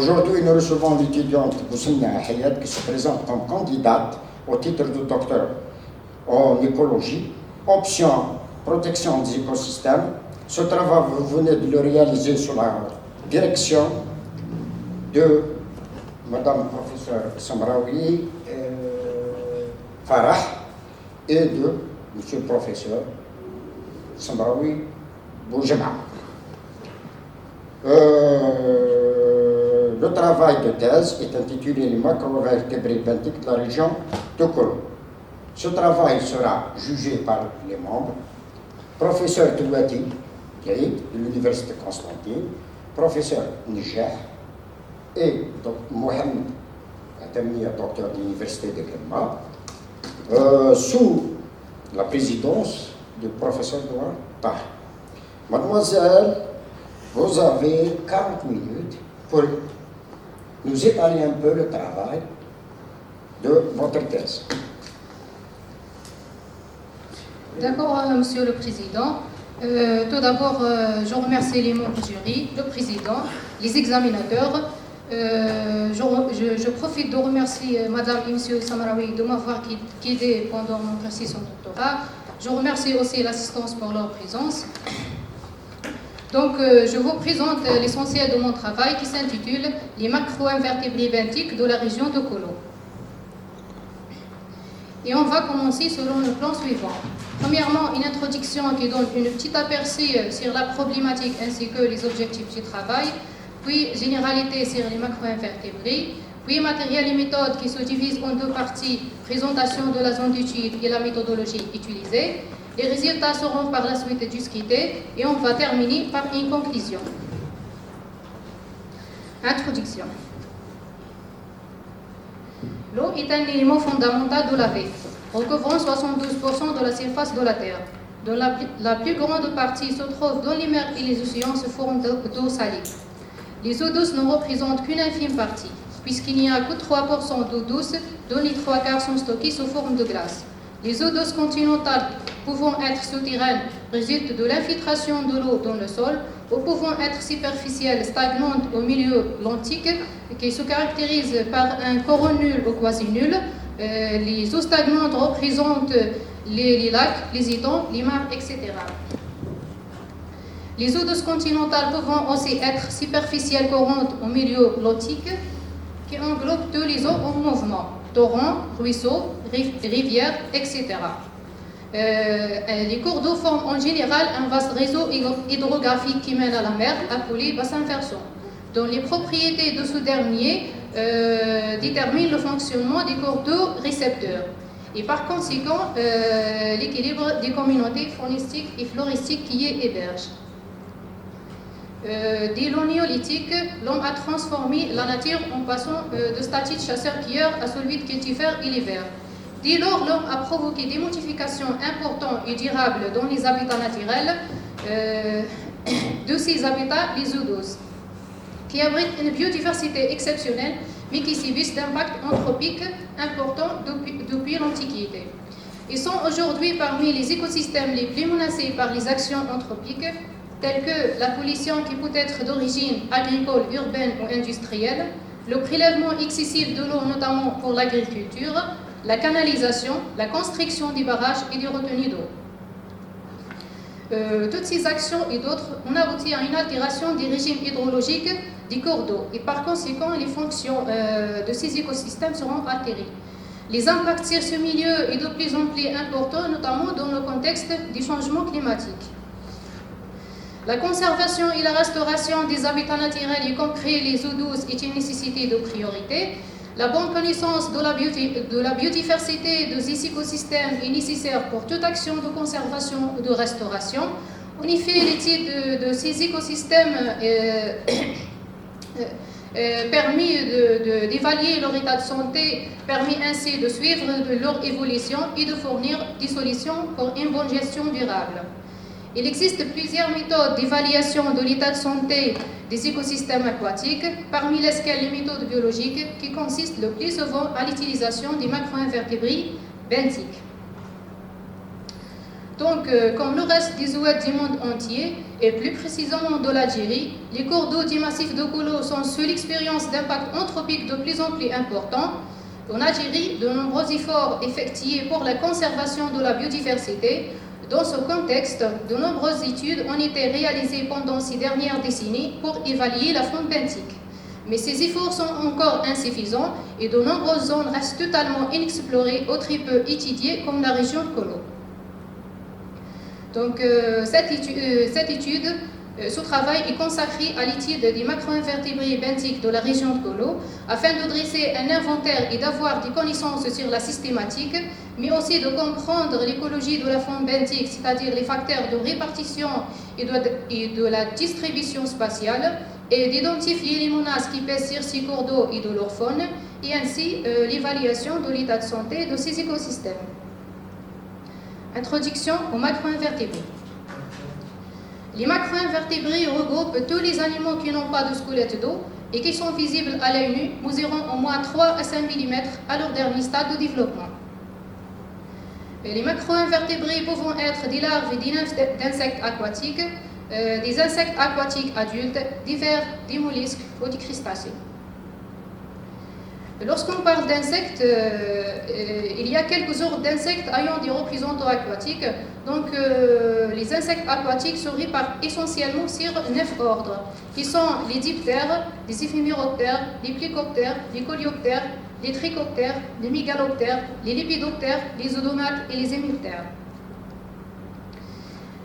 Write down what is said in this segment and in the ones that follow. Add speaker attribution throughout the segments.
Speaker 1: Aujourd'hui, nous recevons l'étudiante Boussemna Hayat qui se présente comme candidate au titre de docteur en écologie, option protection des écosystèmes. Ce travail, vous venez de le réaliser sous la direction de Madame professeure Samraoui Farah et de Monsieur le professeur Samraoui Boujema. Le travail de thèse est intitulé Les macrovertébrés benthiques de la région de Kolo. Ce travail sera jugé par les membres, professeur Touati, de l'Université Constantine, professeur Niger et Mohamed Atamia, docteur de l'Université de Grenma, sous la présidence du professeur Douan Tah. Mademoiselle, vous avez 40 minutes pour nous étaler un peu le travail de votre thèse.
Speaker 2: D'accord, Monsieur le Président. Tout d'abord, je remercie les membres du jury, le Président, les examinateurs. Je profite de remercier Madame et Monsieur Samraoui de m'avoir guidé pendant mon exercice en doctorat. Je remercie aussi l'assistance pour leur présence. Donc, je vous présente l'essentiel de mon travail qui s'intitule « Les macro-invertébrés benthiques de la région de Kolo ». Et on va commencer selon le plan suivant. Premièrement, une introduction qui donne une petite aperçu sur la problématique ainsi que les objectifs du travail, puis généralité sur les macro-invertébrés, puis matériel et méthode qui se divisent en deux parties, présentation de la zone d'étude et la méthodologie utilisée. Les résultats seront par la suite discutés et on va terminer par une conclusion. Introduction. L'eau est un élément fondamental de la vie, recouvrant 72% de la surface de la Terre. Dont la plus grande partie se trouve dans les mers et les océans sous forme d'eau salée. Les eaux douces ne représentent qu'une infime partie, puisqu'il n'y a que 3% d'eau douce, dont les 3/4 sont stockés sous forme de glace. Les eaux douces continentales pouvant être souterraines résultent de l'infiltration de l'eau dans le sol, ou pouvant être superficielles, stagnantes au milieu lentique, qui se caractérisent par un courant nul ou quasi nul. Les eaux stagnantes représentent les lacs, les étangs, les mares, etc. Les eaux douces continentales pouvant aussi être superficielles, courantes au milieu lentique, qui englobent tous les eaux en mouvement, torrents, ruisseaux, rivières, etc. Les cours d'eau forment en général un vaste réseau hydrographique qui mène à la mer, appelé bassin versant, dont les propriétés de ce dernier déterminent le fonctionnement des cours d'eau récepteurs et par conséquent l'équilibre des communautés faunistiques et floristiques qui y hébergent. Dès l'eau néolithique, l'homme a transformé la nature en passant de statut de chasseur-cueilleur à celui de cultivar et l'hiver. Dès lors, l'homme a provoqué des modifications importantes et durables dans les habitats naturels de ces habitats, les eaux douces, qui abritent une biodiversité exceptionnelle, mais qui subissent d'impacts anthropiques importants depuis l'Antiquité. Ils sont aujourd'hui parmi les écosystèmes les plus menacés par les actions anthropiques, telles que la pollution qui peut être d'origine agricole, urbaine ou industrielle, le prélèvement excessif de l'eau, notamment pour l'agriculture, la canalisation, la construction des barrages et des retenues d'eau. Toutes ces actions et d'autres ont abouti à une altération des régimes hydrologiques des cours d'eau et par conséquent les fonctions de ces écosystèmes seront altérées. Les impacts sur ce milieu est de plus en plus important, notamment dans le contexte des changements climatiques. La conservation et la restauration des habitats naturels, y compris les eaux douces, est une nécessité de priorité. La bonne connaissance de la biodiversité des écosystèmes est nécessaire pour toute action de conservation ou de restauration. En effet, l'étude de ces écosystèmes permet d'évaluer leur état de santé, permet ainsi de suivre leur évolution et de fournir des solutions pour une bonne gestion durable. Il existe plusieurs méthodes d'évaluation de l'état de santé des écosystèmes aquatiques, parmi lesquelles les méthodes biologiques qui consistent le plus souvent à l'utilisation des macro-invertébrés benthiques. Donc, comme le reste des oueds du monde entier, et plus précisément de l'Algérie, les cours d'eau du massif de Golo sont sous l'expérience d'impact anthropique de plus en plus important. En Algérie, de nombreux efforts effectués pour la conservation de la biodiversité. Dans ce contexte, de nombreuses études ont été réalisées pendant ces dernières décennies pour évaluer la faune benthique. Mais ces efforts sont encore insuffisants et de nombreuses zones restent totalement inexplorées ou très peu étudiées, comme la région de Golo. Donc, ce travail est consacré à l'étude des macro-invertébrés benthiques de la région de Golo, afin de dresser un inventaire et d'avoir des connaissances sur la systématique, mais aussi de comprendre l'écologie de la faune benthique, c'est-à-dire les facteurs de répartition et de la distribution spatiale, et d'identifier les menaces qui pèsent sur ces cours d'eau et de leur faune, et ainsi l'évaluation de l'état de santé de ces écosystèmes. Introduction aux macro-invertébrés. Les macro-invertébrés regroupent tous les animaux qui n'ont pas de squelette d'eau et qui sont visibles à l'œil nu, mesurant au moins 3 à 5 mm à leur dernier stade de développement. Les macro-invertébrés pouvant être des larves et des nymphes d'insectes aquatiques, des insectes aquatiques adultes, des vers, des mollusques ou des crustacés. Lorsqu'on parle d'insectes, il y a quelques ordres d'insectes ayant des représentants aquatiques. Donc, les insectes aquatiques se répartent essentiellement sur 9 ordres, qui sont les diptères, les éphéméroptères, les plécoptères, les coléoptères, les trichoptères, les mégaloptères, les lépidoptères, les odomates et les hémiptères.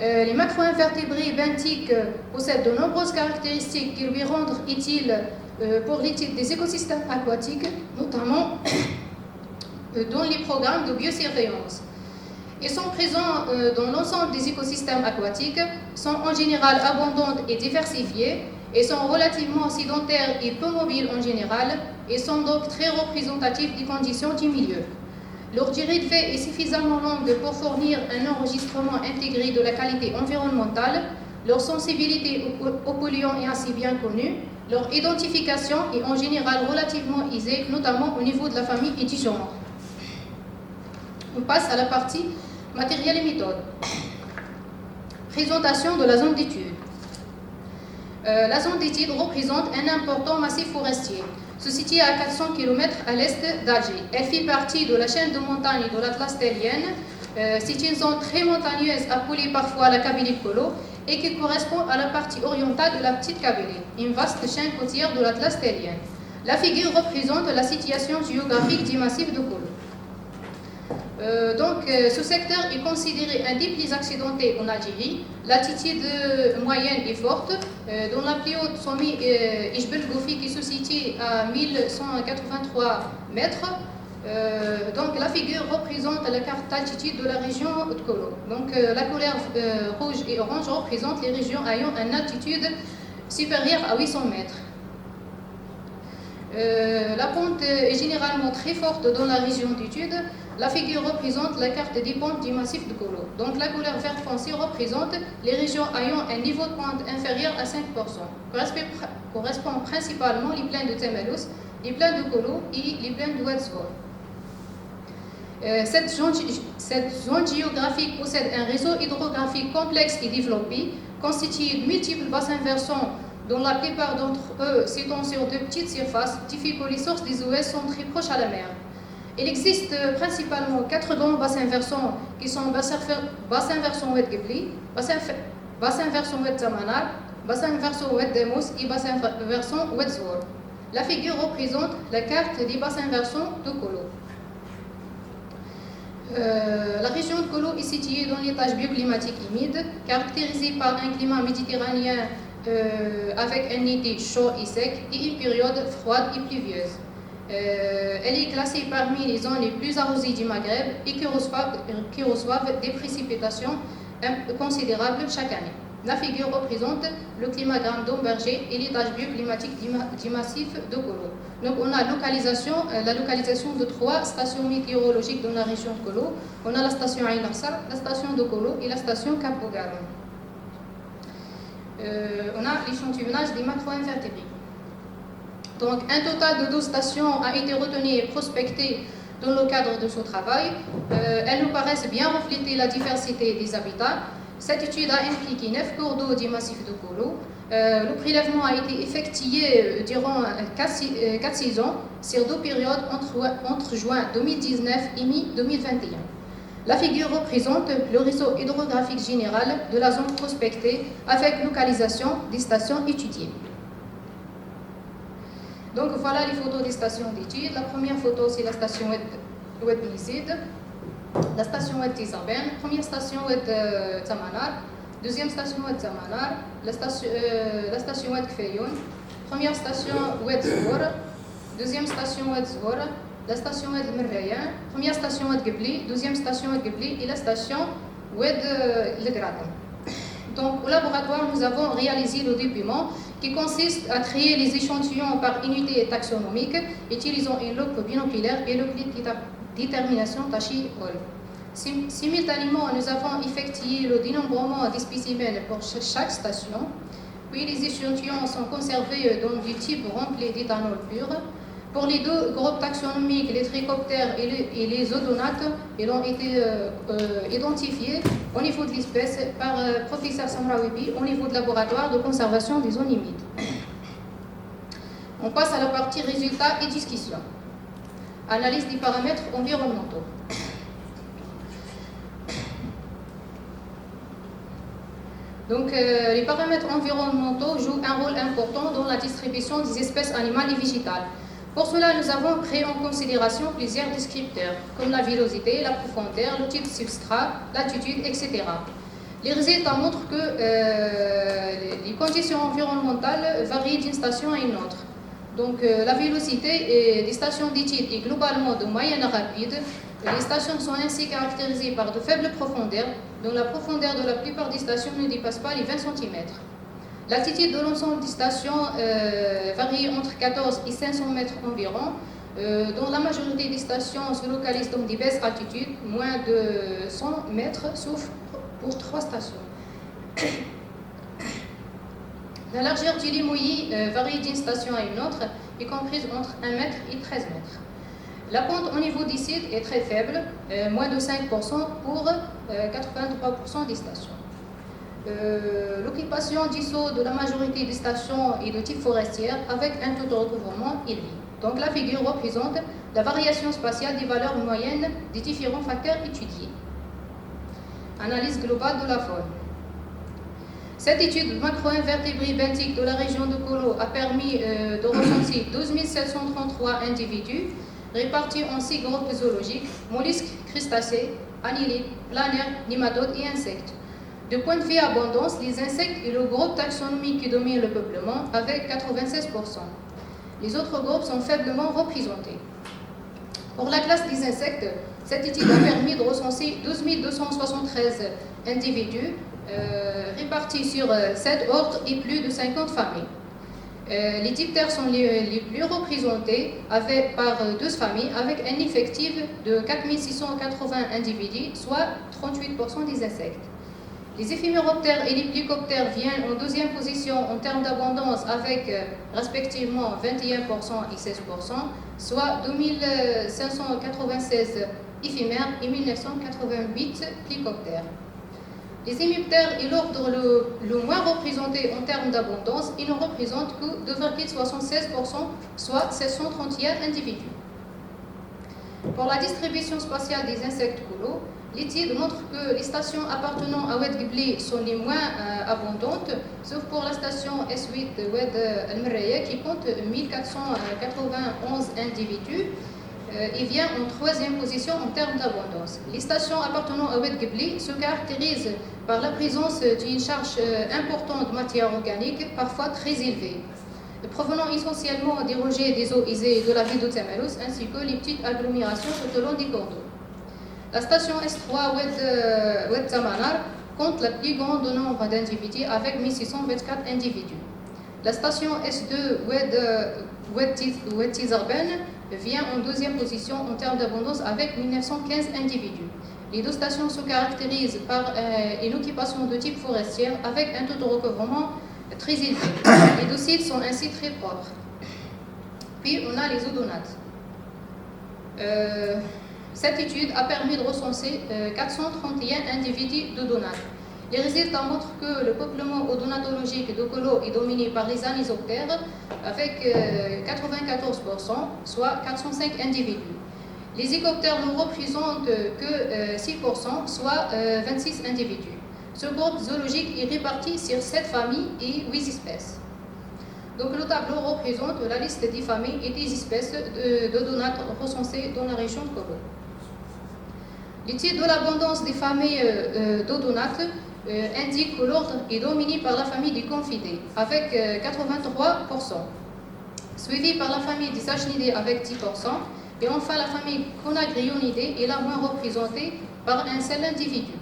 Speaker 2: Les macro-invertébrés benthiques possèdent de nombreuses caractéristiques qui lui rendent utiles pour l'étude des écosystèmes aquatiques, notamment dans les programmes de biosurveillance. Ils sont présents dans l'ensemble des écosystèmes aquatiques, sont en général abondantes et diversifiées, et sont relativement sédentaires et peu mobiles en général, et sont donc très représentatifs des conditions du milieu. Leur durée de vie est suffisamment longue pour fournir un enregistrement intégré de la qualité environnementale. Leur sensibilité aux polluants est assez bien connue. Leur identification est en général relativement aisée, notamment au niveau de la famille et du genre. On passe à la partie matériel et méthode. Présentation de la zone d'étude. La zone d'étude représente un important massif forestier. Se situe à 400 km à l'est d'Alger. Elle fait partie de la chaîne de montagnes de l'Atlas terrienne. C'est une zone très montagneuse appelée parfois la Kabylie de Golo et qui correspond à la partie orientale de la Petite Kabylie, une vaste chaîne côtière de l'Atlas terrienne. La figure représente la situation géographique du massif de Golo. Ce secteur est considéré un des plus accidentés en Algérie. L'altitude moyenne est forte, dont la plus haute sommet Ijbel Goufi qui se situe à 1183 mètres. La figure représente la carte d'altitude de la région de Golo. La couleur rouge et orange représente les régions ayant une altitude supérieure à 800 mètres. La pente est généralement très forte dans la région d'étude. La figure représente la carte des pentes du massif de Golo. Donc la couleur vert foncé représente les régions ayant un niveau de pente inférieur à 5%. Correspond principalement les plaines de Temelous, les plaines de Golo et les plaines de Ouedzor. Cette zone géographique possède un réseau hydrographique complexe et développé, constitué de multiples bassins versants dont la plupart d'entre eux s'étendent sur de petites surfaces, qui fait que les sources des eaux sont très proches à la mer. Il existe principalement 4 grands bassins versants qui sont bassin versant Oued Gebli, bassin versant Oued Zamanal, bassin versant Oued Demos et bassin versant Oued Zour. La figure représente la carte des bassins versants de Golo. La région de Golo est située dans l'étage bioclimatique humide, caractérisée par un climat méditerranéen avec un été chaud et sec et une période froide et pluvieuse. Elle est classée parmi les zones les plus arrosées du Maghreb et qui reçoivent des précipitations considérables chaque année. La figure représente le climat Grand d'Omberger et l'étage bioclimatique du massif de Golo. Donc on a la localisation de 3 stations météorologiques dans la région de Golo. On a la station Ain Arsar, la station de Golo et la station Cap Bougaron. On a l'échantillonnage des macro-invertébrés. Donc, un total de 12 stations a été retenu et prospecté dans le cadre de ce travail. Elles nous paraissent bien refléter la diversité des habitats. Cette étude a impliqué 9 cours d'eau du massif de Kolo. Le prélèvement a été effectué durant 4 saisons sur 2 périodes entre juin 2019 et mai 2021. La figure représente le réseau hydrographique général de la zone prospectée avec localisation des stations étudiées. Donc voilà les photos des stations d'études. La première photo, c'est la station Oued Nissid, la station Oued Tizaben, première station Oued Tamanar, deuxième station Oued Tamanar, la station Oued Kfayoun, première station Oued Zhour, deuxième station Oued Zhour, la station Oued Merrayan, première station Oued Gebli, deuxième station Oued Gebli et la station Oued Legraten. Donc, au laboratoire, nous avons réalisé le dépouillement qui consiste à trier les échantillons par unité taxonomique, utilisant une loupe binoculaire et le clé de détermination Tachi-Hall. Simultanément, nous avons effectué le dénombrement des spécimens pour chaque station, puis les échantillons sont conservés dans du type rempli d'éthanol pur. Pour les 2 groupes taxonomiques, les trichoptères et les odonates, ils ont été identifiés au niveau de l'espèce par professeur Samrawibi au niveau de laboratoire de conservation des zones humides. On passe à la partie résultats et discussion. Analyse des paramètres environnementaux. Donc, les paramètres environnementaux jouent un rôle important dans la distribution des espèces animales et végétales. Pour cela, nous avons pris en considération plusieurs descripteurs, comme la villosité, la profondeur, le type de substrat, l'altitude, etc. Les résultats montrent que les conditions environnementales varient d'une station à une autre. Donc, la vélocité des stations d'études est globalement de moyenne rapide. Les stations sont ainsi caractérisées par de faibles profondeurs, dont la profondeur de la plupart des stations ne dépasse pas les 20 cm. L'altitude de l'ensemble des stations varie entre 14 et 500 mètres environ, dont la majorité des stations se localisent dans des basses altitudes, moins de 100 mètres, sauf pour 3 stations. La largeur du lit mouillé varie d'une station à une autre, y comprise entre 1 mètre et 13 mètres. La pente au niveau des sites est très faible, moins de 5% pour 83% des stations. L'occupation du sol de la majorité des stations est de type forestière avec un taux de recouvrement élevé. Donc la figure représente la variation spatiale des valeurs moyennes des différents facteurs étudiés. Analyse globale de la faune. Cette étude macro-invertébrée benthique de la région de Kolo a permis de recenser 12 733 individus répartis en 6 groupes zoologiques, mollusques, crustacés, annelides, planaires, nématodes et insectes. De point de vue abondance, les insectes est le groupe taxonomique qui domine le peuplement avec 96%. Les autres groupes sont faiblement représentés. Pour la classe des insectes, cette étude a permis de recenser 12 273 individus répartis sur 7 ordres et plus de 50 familles. Les diptères sont les plus représentés par 12 familles avec un effectif de 4 680 individus, soit 38% des insectes. Les éphéméroptères et les plicoptères viennent en 2e position en termes d'abondance avec respectivement 21% et 16%, soit 2596 éphémères et 1988 plicoptères. Les hémiptères est l'ordre le moins représenté en termes d'abondance. Ils ne représentent que 2,76%, soit 731 individus. Pour la distribution spatiale des insectes Kolo, l'étude montre que les stations appartenant à Oued Gebli sont les moins abondantes, sauf pour la station S8 de Oued Al-Merraya qui compte 1491 individus et vient en 3e position en termes d'abondance. Les stations appartenant à Oued Gebli se caractérisent par la présence d'une charge importante de matière organique, parfois très élevée, provenant essentiellement des rejets des eaux usées de la ville de Tamalous, ainsi que les petites agglomérations tout au long des cours d'eau. La station S3 Oued Tamanar compte le plus grand nombre d'individus avec 1624 individus. La station S2 Oued Tizarben vient en 2e position en termes d'abondance avec 1915 individus. Les 2 stations se caractérisent par une occupation de type forestière avec un taux de recouvrement très élevé. Les 2 sites sont ainsi très propres. Puis on a les odonates. Cette étude a permis de recenser 431 individus de Donat. Les résultats montrent que le peuplement odonatologique de Kolo est dominé par les anisoptères avec 94%, soit 405 individus. Les icoptères ne représentent que 6%, soit 26 individus. Ce groupe zoologique est réparti sur 7 familles et 8 espèces. Donc le tableau représente la liste des familles et des espèces de donates recensées dans la région de Kolo. L'étude de l'abondance des familles d'odonates indique que l'ordre est dominé par la famille des confidés avec 83%, suivi par la famille des achnidés avec 10%, et enfin la famille Conagrionidae est la moins représentée par un seul individu.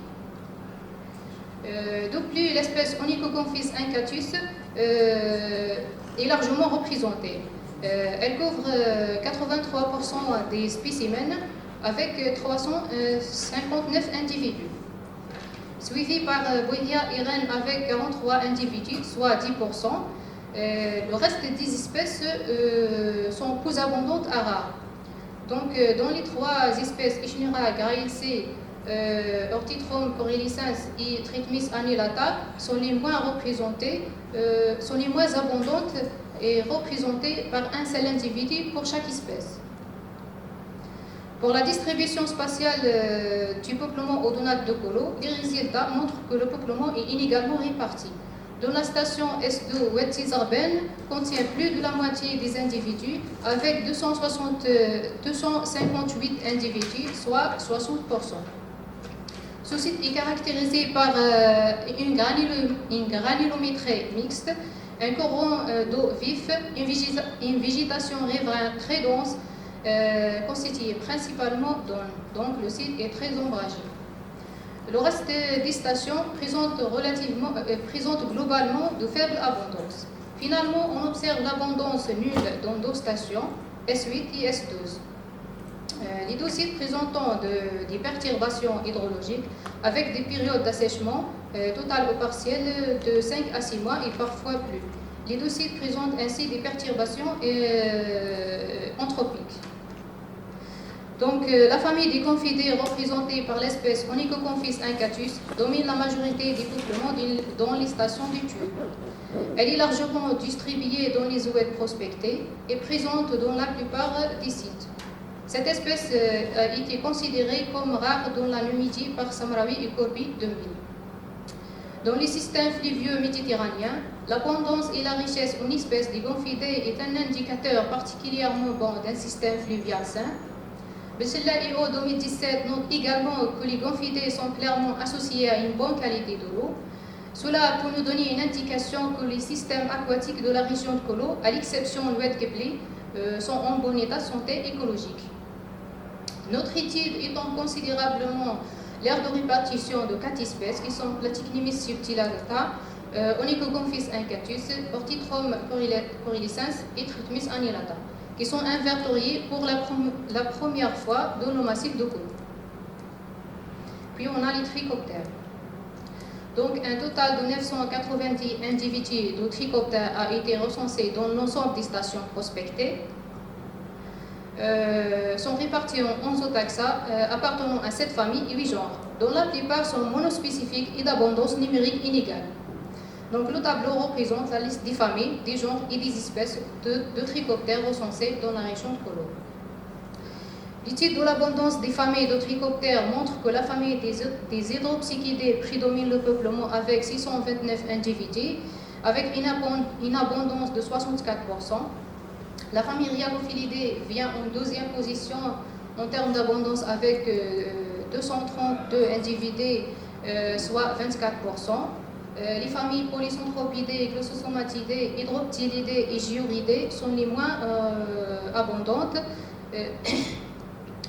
Speaker 2: De plus, l'espèce Onychoconphis incatus est largement représentée. Elle couvre 83% des spécimens avec 359 individus, suivi par Boidia irene avec 43 individus, soit 10%. Le reste des espèces sont plus abondantes à rares. Donc, dans les 3 espèces Ischnura grailacea, Orthithrome corylicens et Tritmis annulata sont les moins représentées, sont les moins abondantes et représentées par un seul individu pour chaque espèce. Pour la distribution spatiale du peuplement odonate de Kolo, les résultats montrent que le peuplement est inégalement réparti. Dans la station S2 Wettisarben contient plus de la moitié des individus avec 258 individus, soit 60%. Ce site est caractérisé par une granulométrie mixte, un courant d'eau vif, une végétation riveraine très dense, constituée principalement d'eau. Donc le site est très ombragé. Le reste des stations présente globalement de faibles abondances. Finalement, on observe l'abondance nulle dans 2 stations, S8 et S12. Les 2 sites présentant des perturbations hydrologiques avec des périodes d'assèchement totales ou partielles de 5 à 6 mois et parfois plus. Les 2 sites présentent ainsi des perturbations anthropiques. Donc, la famille des confidés représentée par l'espèce Onychoconphis incatus domine la majorité des peuplements dans les stations d'études. Elle est largement distribuée dans les zooides prospectés et présente dans la plupart des sites. Cette espèce a été considérée comme rare dans la Numidie par Samraoui et Corby 2000. Dans les systèmes fluvieux méditerranéens, l'abondance et la richesse en espèces des gonfidés est un indicateur particulièrement bon d'un système fluvial sain. Bessela EO 2017 note également que les gonfidés sont clairement associés à une bonne qualité de l'eau. Cela peut nous donner une indication que les systèmes aquatiques de la région de Kolo, à l'exception de l'Oued Kepli, sont en bon état de santé écologique. Notre étude étend considérablement l'aire de répartition de 4 espèces qui sont Platycnimis subtilarata, Onychoconphis incatus, Orthithrome corylicens et Tritmis annulata, qui sont inventoriés pour la première fois dans le massif de Kolo. Puis on a les trichoptères. Donc un total de 990 individus de trichoptères a été recensé dans l'ensemble des stations prospectées. Sont répartis en 11 taxa appartenant à 7 familles et 8 genres, dont la plupart sont monospécifiques et d'abondance numérique inégale. Donc le tableau représente la liste des familles, des genres et des espèces de trichoptères recensés dans la région de Kolo. L'étude de l'abondance des familles de trichoptères montre que la famille des hydropsychidés prédomine le peuplement avec 629 individus, avec une abondance de 64%. La famille Rhiagophilidae vient en 2e position en termes d'abondance avec 232 individus, soit 24%. Les familles Polysantropidées, Glossosomatidae, Hydroptilidées et Gyuridées sont les moins abondantes,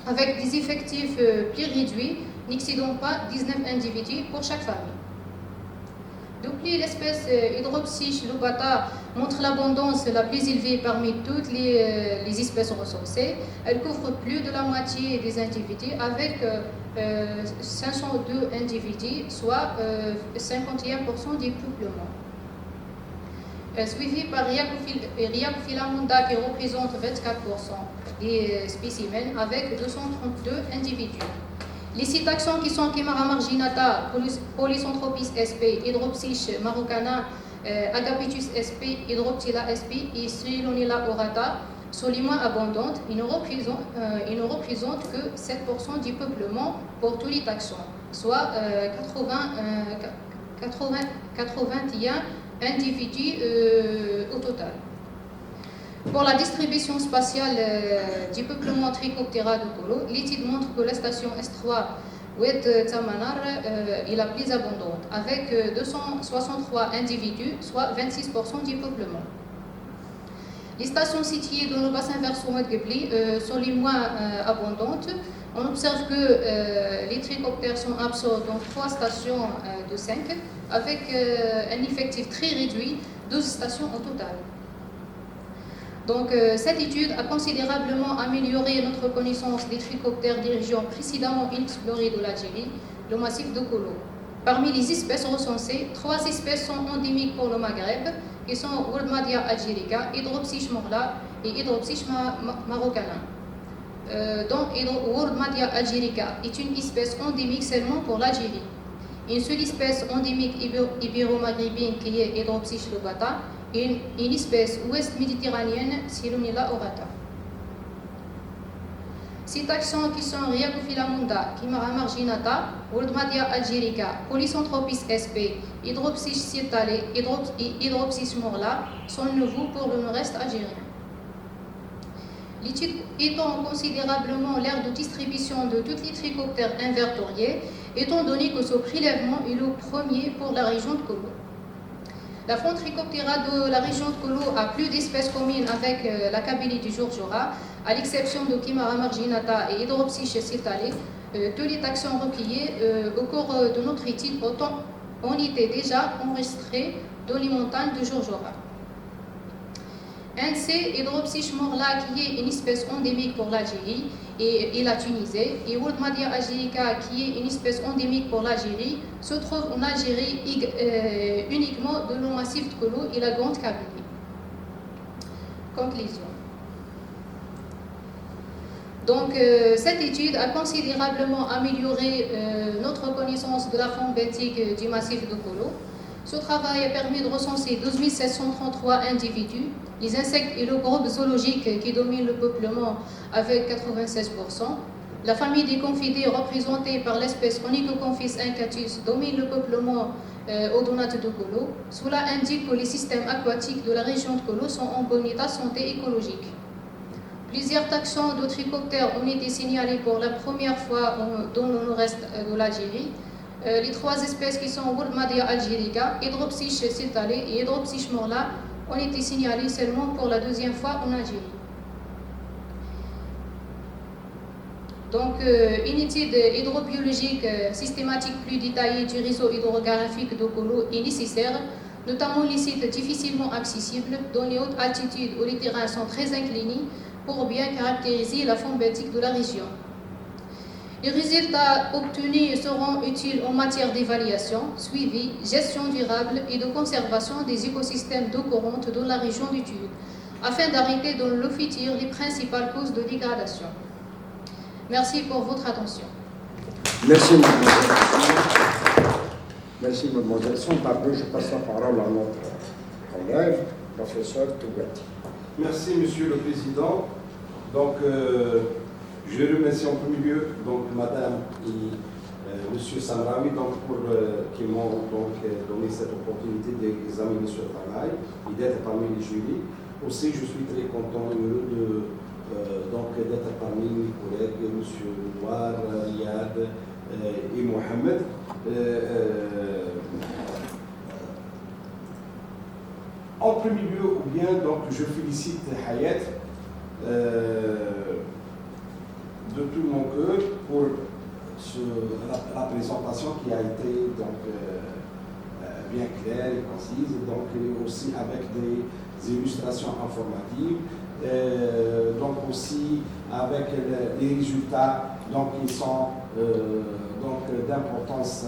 Speaker 2: avec des effectifs plus réduits, n'excédant pas 19 individus pour chaque famille. De plus, l'espèce Hydropsych lobata montre l'abondance la plus élevée parmi toutes les espèces recensées. Elle couvre plus de la moitié des individus avec 502 individus, soit 51% des peuplements. suivi par Riakofila Munda qui représente 24% des spécimens avec 232 individus. Les citations qui sont Chimara marginata, Polycenthropis sp, Hydropsis marocana, Agapitus sp, Hydroptila sp et Strilonilla orata sont les moins abondantes. Ils ne représentent que 7% du peuplement pour tous les taxons, soit 81 individus au total. Pour la distribution spatiale du peuplement Trichoptera de Kolo, l'étude montre que la station S3 Oued Tamanar est la plus abondante, avec 263 individus, soit 26% du peuplement. Les stations situées dans le bassin versant Oued Gebli sont les moins abondantes. On observe que les trichoptères sont absents dans 3 stations de 5, avec un effectif très réduit, 12 stations au total. Donc, cette étude a considérablement amélioré notre connaissance des trichoptères des régions précédemment inexplorées de l'Algérie, le massif de Kolo. Parmi les espèces recensées, 3 espèces sont endémiques pour le Maghreb, qui sont Wordmadia algerica, Hydropsis morla et Hydropsis marocana. Donc, Wordmadia algerica est une espèce endémique seulement pour l'Algérie. Une seule espèce endémique ibéro-maghrébine qui est Hydropsis lobata et une espèce ouest-méditerranéenne, Silonilla orata. Ces taxons qui sont Riakofila Munda, Chimara marginata, Wordmadia algerica, Polycenthropis sp, Hydropsis cirtale et Hydropsis morla sont nouveaux pour le nord-est algérien. L'étude étend considérablement l'aire de distribution de tous les trichoptères invertoriés, étant donné que ce prélèvement est le premier pour la région de Kolo. La faune trichoptera de la région de Kolo a plus d'espèces communes avec la Kabylie du Jourjora, à l'exception de Chimara marginata et Hydropsis cirtale. Tous les taxons recueillis au cours de notre étude ont été déjà enregistrés dans les montagnes de Jourjora. NC Hydropsis morla, qui est une espèce endémique pour l'Algérie et la Tunisie, et Wordmadia algerica, qui est une espèce endémique pour l'Algérie, se trouve en Algérie uniquement dans le massif de Kolo et la Grande Kabylie. Conclusion. Donc, cette étude a considérablement amélioré notre connaissance de la faune benthique du massif de Kolo. Ce travail a permis de recenser 12 733 individus, les insectes et le groupe zoologique qui domine le peuplement avec 96%. La famille des confidiés représentée par l'espèce Onychoconphis incatus domine le peuplement odonate de Kolo. Cela indique que les systèmes aquatiques de la région de Kolo sont en bon état de santé écologique. Plusieurs taxons de trichoptères ont été signalés pour la première fois dans le nord-est de l'Algérie. Les 3 espèces qui sont Wordmadia algerica, Hydropsis cirtale et Hydropsis morla ont été signalées seulement pour la 2e fois en Algérie. Donc, une étude hydrobiologique systématique plus détaillée du réseau hydrographique de Kolo est nécessaire, notamment les sites difficilement accessibles, dans les hautes altitudes où les terrains sont très inclinés, pour bien caractériser la faune benthique de la région. Les résultats obtenus seront utiles en matière d'évaluation, suivi, gestion durable et de conservation des écosystèmes d'eau courante dans la région d'étude, afin d'arrêter dans le futur les principales causes de dégradation. Merci pour votre attention.
Speaker 1: Merci, mademoiselle. Merci, mademoiselle. Sans tarder, je passe la parole à notre collègue, professeur Touati.
Speaker 3: Merci, Monsieur le Président. Donc, je remercie en premier lieu donc, Madame et Monsieur Samraoui qui m'ont donné cette opportunité d'examiner ce travail et d'être parmi les jurys. Aussi, je suis très content et heureux d'être parmi mes collègues, Monsieur Noir, Riyad et Mohamed. En premier lieu, je félicite Hayat de tout mon cœur pour la présentation qui a été bien claire et concise, et aussi avec des illustrations informatives. Donc aussi avec les résultats donc, qui sont d'importance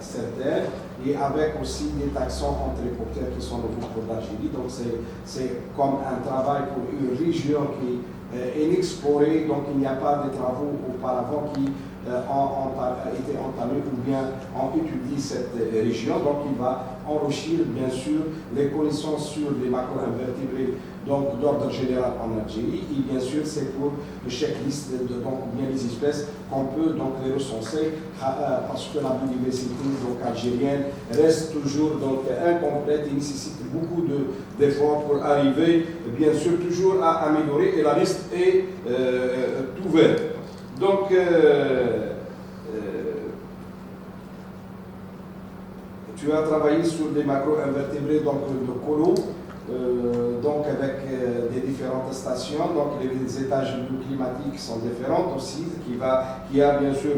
Speaker 3: certaine, et avec aussi des taxons entre les porteurs qui sont nouveaux pour l'Algérie. Donc c'est comme un travail pour une région qui est inexplorée, donc il n'y a pas de travaux auparavant qui ont été entamés ou bien ont étudié cette région. Donc il va enrichir bien sûr les connaissances sur les macro-invertébrés donc d'ordre général en Algérie, et bien sûr c'est pour le checklist donc bien les espèces qu'on peut donc les recenser parce que la biodiversité donc algérienne reste toujours donc incomplète et nécessite beaucoup d'efforts pour arriver bien sûr toujours à améliorer, et la liste est ouverte. Donc tu as travaillé sur des macro-invertébrés donc de colo, donc avec des différentes stations, donc les étages climatiques sont différents aussi, qui a bien sûr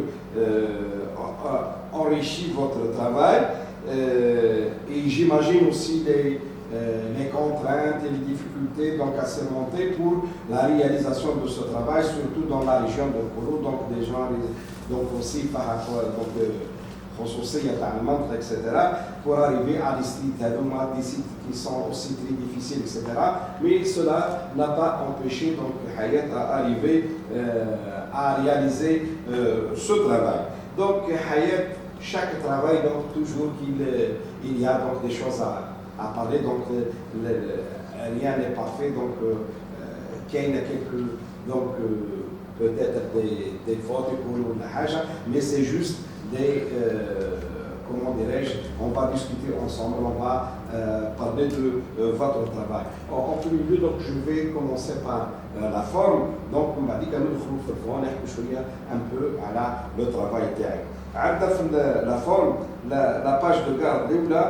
Speaker 3: enrichi votre travail, et j'imagine aussi les contraintes et les difficultés donc à surmonter pour la réalisation de ce travail, surtout dans la région de Kolo, donc des gens donc aussi par rapport donc etc., pour arriver à des sites qui sont aussi très difficiles, etc. Mais cela n'a pas empêché donc Hayat à arriver à réaliser ce travail. Donc Hayat, chaque travail, donc toujours qu'il y a donc des choses à parler, donc rien n'est parfait, donc qu'il y a quelques donc peut-être des fautes pour la haja, mais c'est juste comment dirais-je, on va discuter ensemble, on va parler de votre travail. En premier lieu, donc, je vais commencer par la forme. Donc, on m'a dit que nous un peu à le travail direct. La forme, la page de garde là,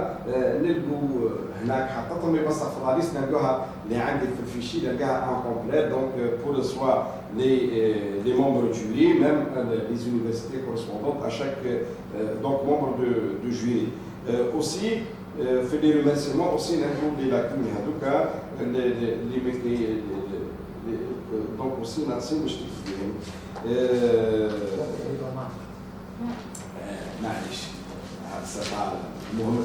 Speaker 3: نلقوا هناك حطيتهم بس في الرئيس نلقاها اللي عندي في الفيشي نلقاها incomplète, donc pour soit les membres du jury, même les universités correspondantes à chaque donc membre de jury. Aussi fait des remerciements aussi نلقوا les lacunes هذوك donc aussi ناسين مش تفهم معلش هذا مهم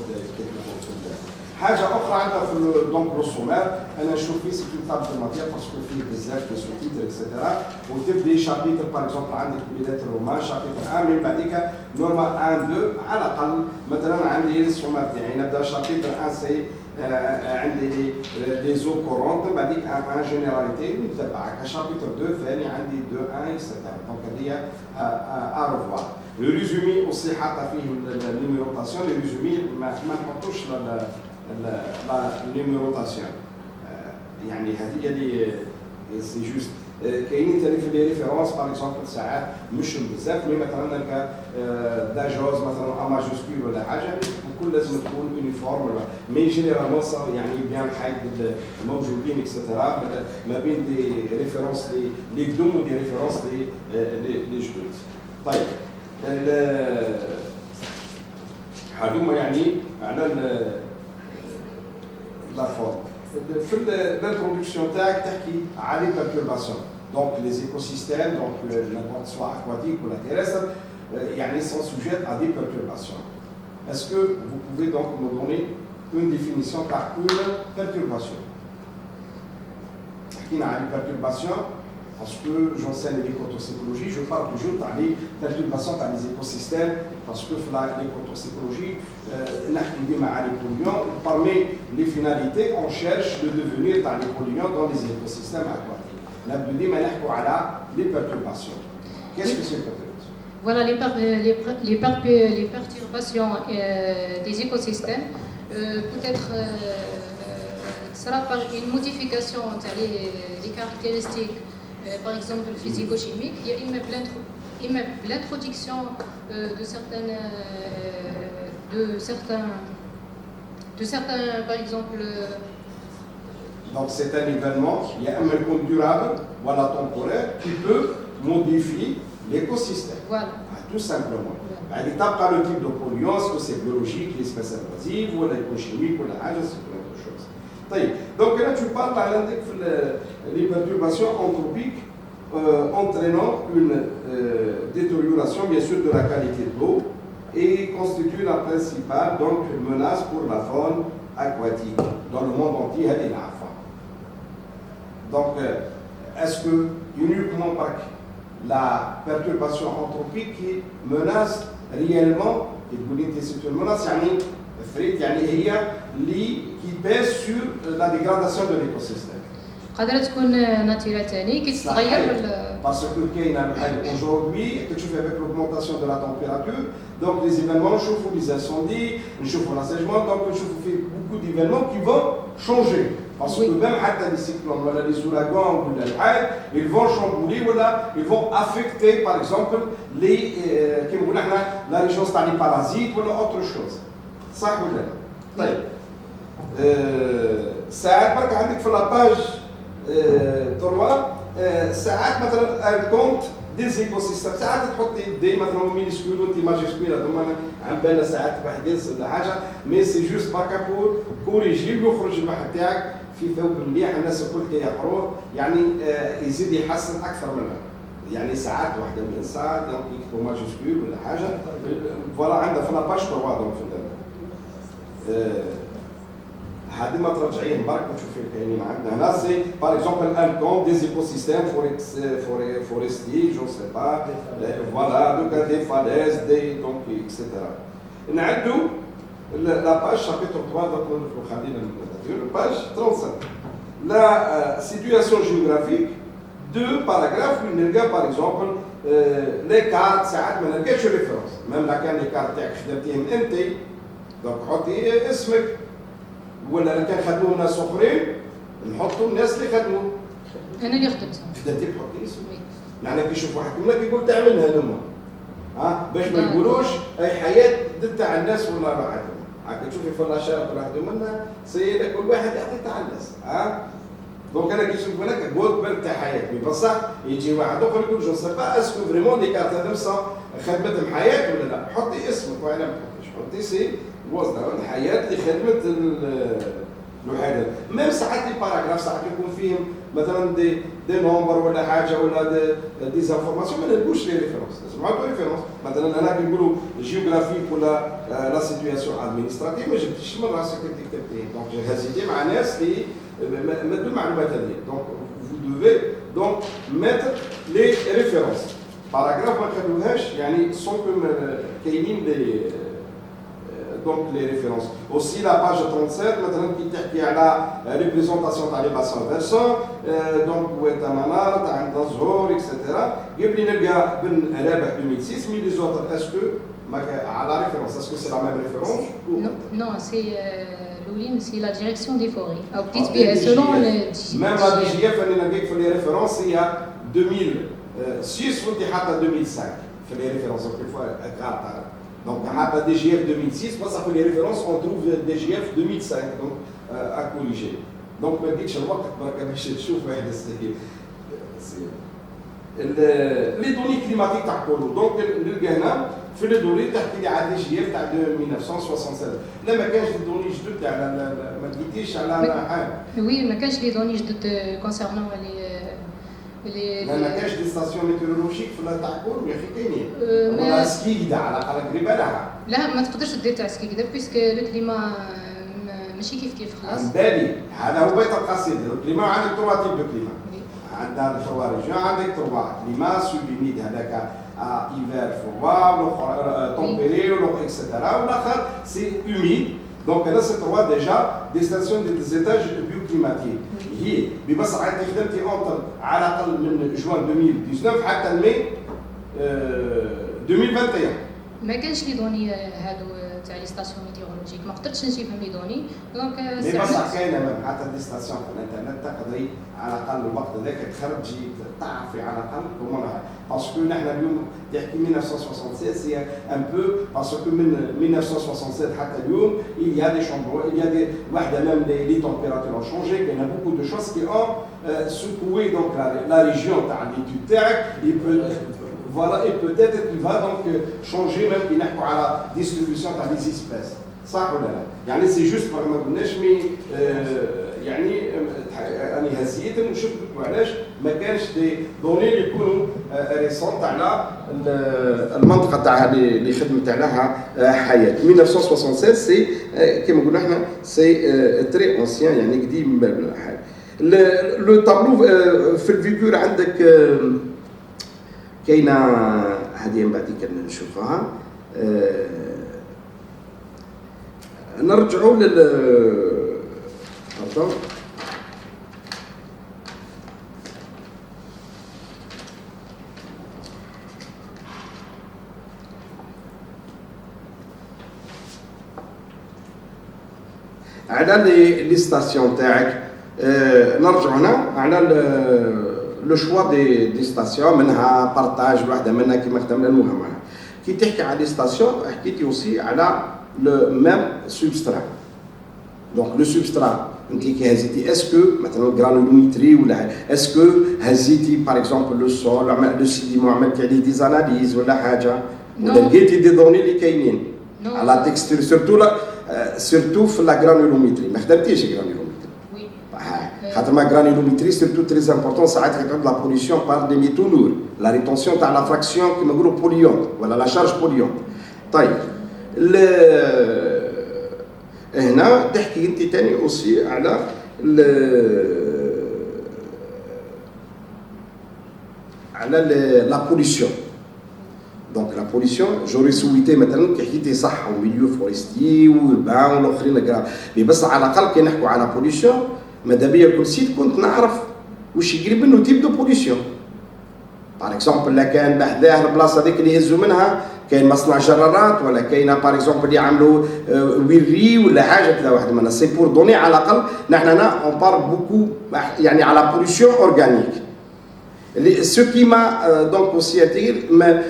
Speaker 3: حاجه اخرى عندنا في دونك الرسومات انا نشوف فيه سي تاب دو ماتير باسكو فيه بزاف دو سوتيتر اكسيتيرا وتبدي شابيتر باغ اكزومبل عندك بدايه الرومان شابيتر 1 من بعديك نورمال 1 2 على الاقل مثلا عندي الرسومات تاعي نبدا شابيتر 1 سي عندي لي زو كورونت بعديك ان جينيراليتي نتبعك شابيتر 2 ثاني عندي 2 1 اكسيتيرا دونك هذه ارفوار لو ريزومي اوسي حاطه فيه النيميروطاسيون لو ريزومي ما نحطوش لا نيميروطاسيون يعني هذه اللي سي جوست كاينين ثاني في لي ريفيرونس باغ اكزومبل ساعات مش بزاف مي مثلا نلقى داجوز مثلا ا ماجوسكول ولا حاجه الكل لازم تكون يونيفورم مي جينيرالمون يعني بيان حاجه الموجودين اكسترا ما بين دي ريفيرونس لي قدم ودي ريفيرونس لي جدد. طيب هذوما يعني على لا فورم. في الانترودكسيون تاعك تحكي على البرتورباسيون دونك لي ايكوسيستيم دونك نيمبورت سوا اكواتيك ولا تيرستر يعني sont sujets à des perturbations. Est-ce que vous pouvez donc me donner une définition par une perturbation? حكينا على البرتورباسيون parce que j'enseigne l'écotoxicologie, je parle toujours des perturbations dans les écosystèmes, parce que l'écotoxicologie, parmi les finalités, on cherche le devenir dans les polluants dans les écosystèmes aquatiques. Les perturbations. Qu'est-ce que c'est perturbation?
Speaker 2: Voilà les perturbations des écosystèmes, peut-être sera par une modification des caractéristiques. Par exemple physico-chimique, il y a l'introduction de certains, par exemple.
Speaker 3: Donc c'est un événement, il y a un événement durable, voilà temporaire, qui peut modifier l'écosystème.
Speaker 2: Voilà.
Speaker 3: Tout simplement. L'étape par le type de polluant, est-ce que c'est biologique, l'espèce invasive, ou l'éco-chimique, ou la c'est une autre chose. Donc là, tu parles par les perturbations anthropiques entraînant une détérioration bien sûr de la qualité de l'eau et constitue la principale donc, menace pour la faune aquatique dans le monde entier. Donc, est-ce que uniquement par la perturbation anthropique qui menace réellement, c'est une menace qui pèse sur la dégradation de l'écosystème?
Speaker 2: قادرة تكون ناتيرال تاني كي تتغير
Speaker 3: Parce que aujourd'hui, que tu fais avec l'augmentation de la température, donc les événements chauffent les incendies, chauffent l'assèchement, donc fait beaucoup d'événements qui vont changer. Parce que même les cyclones, les ouragans, ils vont chambouler, ils vont affecter par exemple la région des parasites ou autre chose. Ça, ça a عندك في la page 3 ساعات مثلا الكونت ديز ايكوسيستم ساعات تحطي دي مثلا مينيسكول وانت ماجيسكول هذوما عم بالنا ساعات واحد ينسى ولا حاجه مي سي جوست باكا بور كوريجي ويخرج البحث تاعك في ثوب مليح الناس الكل كيقروه يعني يزيد يحسن اكثر منها يعني ساعات واحده من الساعات دونك يكتبوا ماجيسكول ولا حاجه فوالا عندها في لاباج 3 دونك هذه ما ترجعيه برك وتشوفي كاينين عندنا هنا سي باغ اكزومبل ان كون دي ايكوسيستيم فورستي جو سي با فوالا دوكا دي فاليز دي دونك اكسيتيرا نعدو لا باج شابيتر 3 دونك خلينا نديرو باج 35 لا سيتوياسيون جيوغرافيك دو باراغراف وين نلقى باغ اكزومبل لي كارت ساعات ما نلقاش ريفيرونس ميم لا كان لي كارت تاعك خدمتيهم انت دونك حطي اسمك ولا كان خدموه ناس اخرين نحطوا الناس اللي خدموه
Speaker 2: انا اللي خدمتها
Speaker 3: خدمتي بحطي اسمي معناها كي يشوف واحد منك يقول تعملها هذوما باش ما يقولوش اي حياه ضد تاع الناس ولا راحتهم هاكا تشوفي في الاشاره ولا واحد منا سيدة كل واحد يعطي تاع الناس دونك انا كي نشوف هناك قلت بالك تاع حياتي بصح يجي واحد اخر يقول جو سي با اسكو فريمون دي كارت نفسها خدمتهم حياه ولا لا حطي اسمك وانا ما تحطيش حطي سي وصدر الحياه اللي خدمت الوحده ميم ساعات لي باراغراف ساعات يكون فيهم مثلا دي نومبر ولا حاجه ولا دي زانفورماسيون ما نلقوش لي ريفيرونس لازم نعطوا ريفيرونس مثلا انا كي نقولوا جيوغرافيك ولا لا سيتوياسيون ادمينستراتيف ما جبتش من راسك كنت كتبتيه دونك هزيتي مع ناس اللي مدوا المعلومات هذه دونك vous devez donc mettre les références باراغراف ما نخلوهاش يعني سون كاينين لي donc les références. Aussi la page 37, maintenant qui تحكي على représentation تاع les bassins versants, donc Ouetamana, تاع الزهور, etc. قبل نلقى بن رابح 2006, mais les autres, est-ce que على référence, est-ce que c'est la même référence?
Speaker 2: Non, c'est l'Ouline, c'est la direction des forêts. Alors, selon le
Speaker 3: même la DGF, elle نلقاك في les références, il y a 2006 وانت حتى 2005 في les références, donc il faut être grave. Donc, à DGF 2006, moi, ça fait les références, on trouve DGF 2005, donc à corriger. Donc, je me dis que je vois que les données climatiques, donc, في les données تحكي لي على DGF تاع 1976. لا ما كانش الدوني جدد تاع ما لقيتيش على حاجه.
Speaker 2: Oui, ما كانش لي دوني جدد concernant
Speaker 3: لا ما كانش دي ستاسيون ميتيورولوجيك في تاع كورو يا اخي كاينين ولا سكيدا على الاقل قريبه لها
Speaker 2: لا ما تقدرش دير تاع سكيدا بيسك لو كليما ماشي كيف خلاص
Speaker 3: عن بالي هذا هو بيت القصيده الكليما عندك 3 تيب دو كليما عندنا 3 ريجيون عندك 3 كليما سوبيميد هذاك ايفير فوا والاخر تومبيري والاخر اكسترا والاخر سي هوميد دونك هذا سي 3 ديجا دي ستاسيون دي زيتاج بيوكليماتيك هي ببصح عندي خدمتي اونتر على الاقل من جوان 2019 حتى مي 2021
Speaker 2: ما كانش لي دوني هادو تاع لي ستاسيون ميتيورولوجيك ما قدرتش نجيبهم لي دوني دونك
Speaker 3: مي بصح كاينه حتى دي ستاسيون في الانترنت تقدري على الاقل الوقت هذاك تخرجي تعرفي على الاقل كومون باسكو نحن اليوم تحكي 1976 سي ان بو باسكو من 1967 حتى اليوم il y a des changements il y a des واحده même les températures ont changé il y a beaucoup de choses qui ont secoué donc la région تاع l'étude تاعك voilà et peut-être qu'il va donc changer même كي نحكوا على distribution تاع les espèces صح ولا لا يعني سي جوست ما قلناش مي يعني انا هزيت ونشوف علاش ما كانش دي دوني اللي يكونوا ريسونت على المنطقه تاعها اللي خدمت عليها حياه. 1976 سي كما قلنا احنا سي تري انسيان يعني قديم الحال. لو تابلو في الفيجور عندك كاينه هذه من بعد كنا نشوفها. نرجعوا pardon. على لي ستاسيون تاعك نرجع هنا على لو شوا دي ستاسيون منها بارطاج وحده منها كيما خدمنا المهم. كي تحكي على لي ستاسيون حكيتي اوسي على لو ميم سوبسترا. دونك لو سوبسترا انت كي هزيتي اسكو مثلا الجرانولوميتري ولا اسكو هزيتي باغ اكزومبل لو سول لو سيديمون عملتي عليه دي زاناليز ولا حاجه ولا لقيتي دي دوني اللي كاينين على تكستور سورتو في لا جرانولوميتري ما خدمتيش جرانولوميتري وي خاطر ما جرانولوميتري سورتو تري امبورطون ساعات كتعود لا بوليسيون بار دي ميتو لور لا ريتونسيون تاع لا فراكسيون كيما نقولوا بوليون ولا لا شارج بوليون. طيب هنا تحكي انت تاني اوسي على لا بوليسيون. دونك لا بوليسيون جوري سويتي مثلا كي حكيتي صح او ميليو فورستي والبان والاخرين كراف مي بس على الاقل كي نحكوا على بوليسيون ماذا بيا كل سيت كنت نعرف واش يقرب منه تيب دو بوليسيون. باغ اكزومبل لا كان بحذاه البلاصه هذيك اللي يهزوا منها كاين مصنع جرارات ولا كاينه باغ اكزومبل يعملوا ويري ولا حاجه كذا واحد منها سي بور دوني على الاقل نحن هنا اون بار بوكو يعني على بوليسيون اورغانيك. سو كيما دونك اوسي ما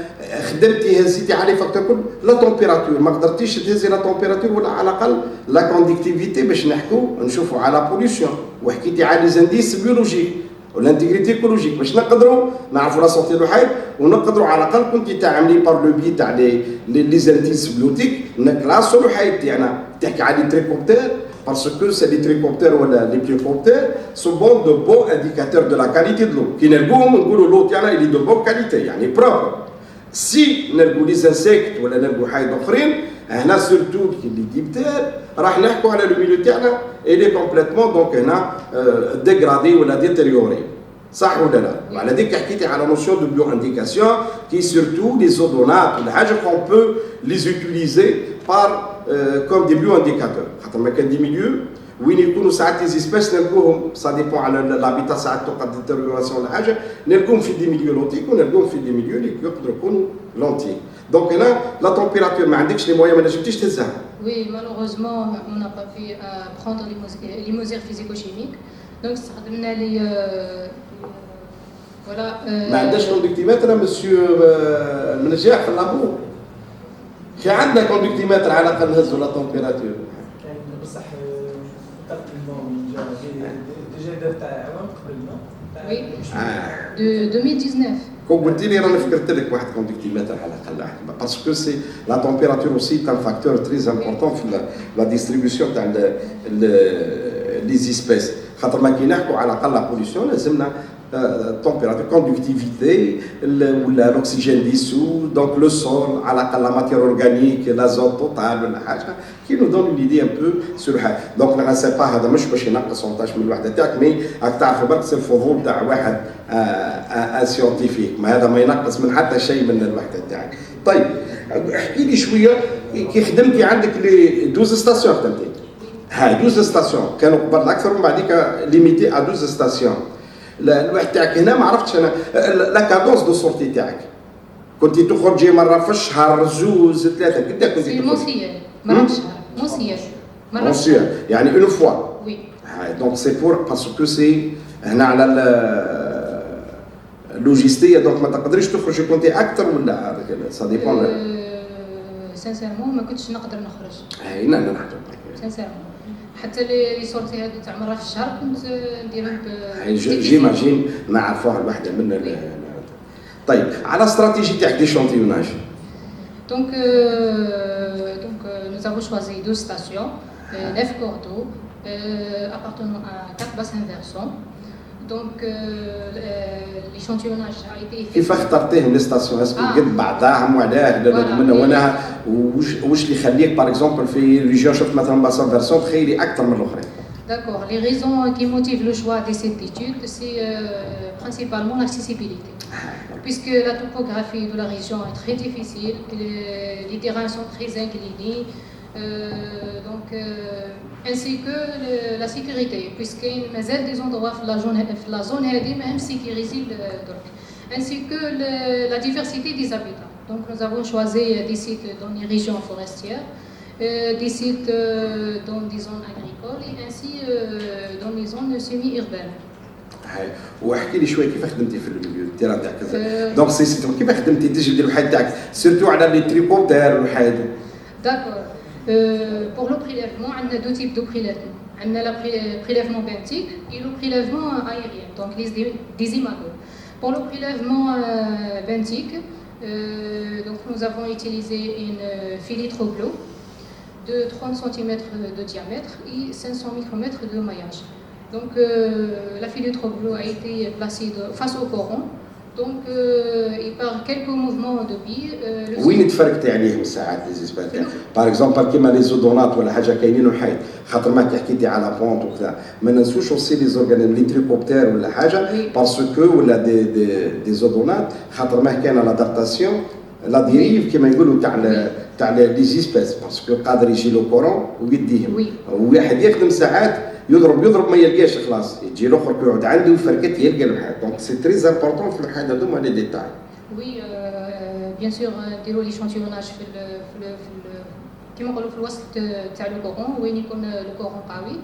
Speaker 3: خدمتي هزيتي على فاكتور كل لا تومبيراتور ما قدرتيش تهزي لا تومبيراتور ولا على الاقل لا كونديكتيفيتي باش نحكوا نشوفوا على بوليسيون وحكيتي على لي زانديس بيولوجيك والانتيغريتي ايكولوجيك باش نقدروا نعرفوا لا سونتي الوحيد ونقدروا على الاقل كنت تعملي بار لو بي تاع لي زانديس بيوتيك نكلاسو الوحيد تاعنا تحكي على لي تريكوبتير باسكو سي لي تريكوبتير ولا لي بيوكوبتير سو بون دو بون انديكاتور دو لا كاليتي دو لو كي نلقوهم نقولوا لو تاعنا اللي دو بون كاليتي يعني بروبر. سي نلقوا لي زانسيكت ولا نلقوا حاجه اخرين هنا سورتو اللي ديبتير راح نحكوا على لو ميليو تاعنا اللي كومبليتمون دونك هنا ديغرادي ولا ديتيريوري صح ولا لا؟ وعلى ذيك حكيتي على نوسيون دو بيو انديكاسيون كي سورتو لي زودونات ولا حاجه كون بو لي زوتيليزي بار كوم دي بيو انديكاتور خاطر ما كان دي ميليو وين يكونوا ساعات لي سبيس نلقوهم سا ديبون على لابيتا ساعات توقع ديتيريوراسيون ولا حاجه نلقوهم في دي ميليو لونتيك ونلقوهم في دي ميليو اللي يقدروا يكونوا لونتيك. دونك هنا لا تومبيراتور ما عندكش لي مويا ما نجمتيش تهزها.
Speaker 2: Oui, malheureusement, on n'a pas pu prendre les mesures physico-chimiques. Donc, استخدمنا لي voilà.
Speaker 3: ما عندناش كوندكتيمتر مسيو النجاح في اللابو. كي عندنا كوندكتيمتر على الاقل نهزوا لا تومبيراتور.
Speaker 4: كاين بصح تقريبا ديجا دار تاع عوام قبل ما.
Speaker 2: Oui. De 2019.
Speaker 3: كون قلت لي راني فكرت لك واحد كوندكتيمتر على الاقل باسكو سي لا تومبيراتور اوسي تاع فاكتور تري امبورطون في لا ديستريبيسيون تاع لي زيسبيس خاطر ما كي نحكوا على الاقل لا بوليسيون لازمنا température, conductivité, l'oxygène dissous, donc le sol, la matière organique, l'azote total, qui nous donne une idée un peu sur le حاجة. Donc je ne sais pas هذا مش باش ينقص 18 من الوحدة تاعك مي راك تعرف برك سي الفضول تاع واحد سيونتيفيك ما هذا ما ينقص من حتى شيء من الوحدة تاعك. طيب احكي لي شوية كي خدمتي عندك لي 12 ستاسيون خدمتي. هاي 12 ستاسيون كانوا قبل أكثر من بعديك ليميتي ا 12 ستاسيون. الواحد تاعك هنا ما عرفتش انا لا كادونس دو سورتي تاعك كنتي تخرجي مره في الشهر زوز ثلاثه قد كنتي
Speaker 2: تخرجي موسيال مره في الشهر موسيال مره في الشهر
Speaker 3: يعني اون فوا
Speaker 2: وي
Speaker 3: دونك سي بور باسكو سي هنا على اللوجيستيه دونك ما تقدريش تخرجي كنتي اكثر ولا سا ديبون
Speaker 2: سانسيرمون ما كنتش نقدر نخرج
Speaker 3: اي لا نحضر
Speaker 2: سانسيرمون حتى لي سورتي هادو تاع مره في الشهر كنت نديرهم
Speaker 3: جيماجين نعرفوها الوحده منا. طيب على استراتيجي تاعك دي شونتيوناج
Speaker 2: دونك nous avons choisi 12 stations 9 cours d'eau appartenant à 4 bassins versants Donc, l'échantillonnage a été fait.
Speaker 3: كيف اخترتيهم لي ستاسيون اسكو
Speaker 2: آه.
Speaker 3: قد بعضاهم وعلاه
Speaker 2: فوالا.
Speaker 3: من وانا واش اللي يخليك باغ اكزومبل في ريجيون شفت مثلا باسون فيرسون تخيلي اكثر من الاخرين.
Speaker 2: D'accord. Les raisons qui motivent le choix de cette étude, c'est principalement l'accessibilité. Puisque la topographie de la région est très difficile, les terrains sont très inclinés, ainsi que la sécurité, puisqu'il y a des endroits dans la zone même sécurisée, ainsi que la diversité des habitats. Donc nous avons choisi des sites dans les régions forestières, des sites dans des zones agricoles et ainsi dans les zones semi-urbaines.
Speaker 3: واحكي لي شويه كيف خدمتي في التيران تاعك دونك سي سيتون كيف خدمتي تجي دير الوحيد تاعك سيرتو على لي تريكوبتر الوحيد.
Speaker 2: D'accord. Pour le prélèvement, on a deux types de prélèvement. On a le prélèvement benthique et le prélèvement aérien, donc des imagos. Pour le prélèvement benthique, donc nous avons utilisé une filet troglo de 30 cm de diamètre et 500 micromètres de maillage. Donc la filet troglo a été placée face au coron. Donc et par quelques mouvements de pied.
Speaker 3: وين تفرقتي عليهم ساعات لي زيسبات باغ اكزومبل كيما لي زودونات ولا حاجه كاينين وحيد خاطر ما حكيتي على بونت وكذا ما ننسوش اوسي لي زورغانيزم لي تريكوبتر ولا حاجه باسكو ولا دي زودونات خاطر ما كاين لادابتاسيون لا ديريف كيما يقولوا تاع لي زيسبيس باسكو قادر يجي لو كورون ويديهم وواحد يخدم ساعات يضرب ما يلقاش خلاص يجي الاخر كيقعد عنده وفركت يلقى الحاجه دونك سي تري امبورطون في الحاجه هذوما لي ديتاي.
Speaker 2: Oui, bien sûr, نديروا l'échantillonnage كيما نقولوا في الوسط تاع لو كورون وين يكون لو كورون قوي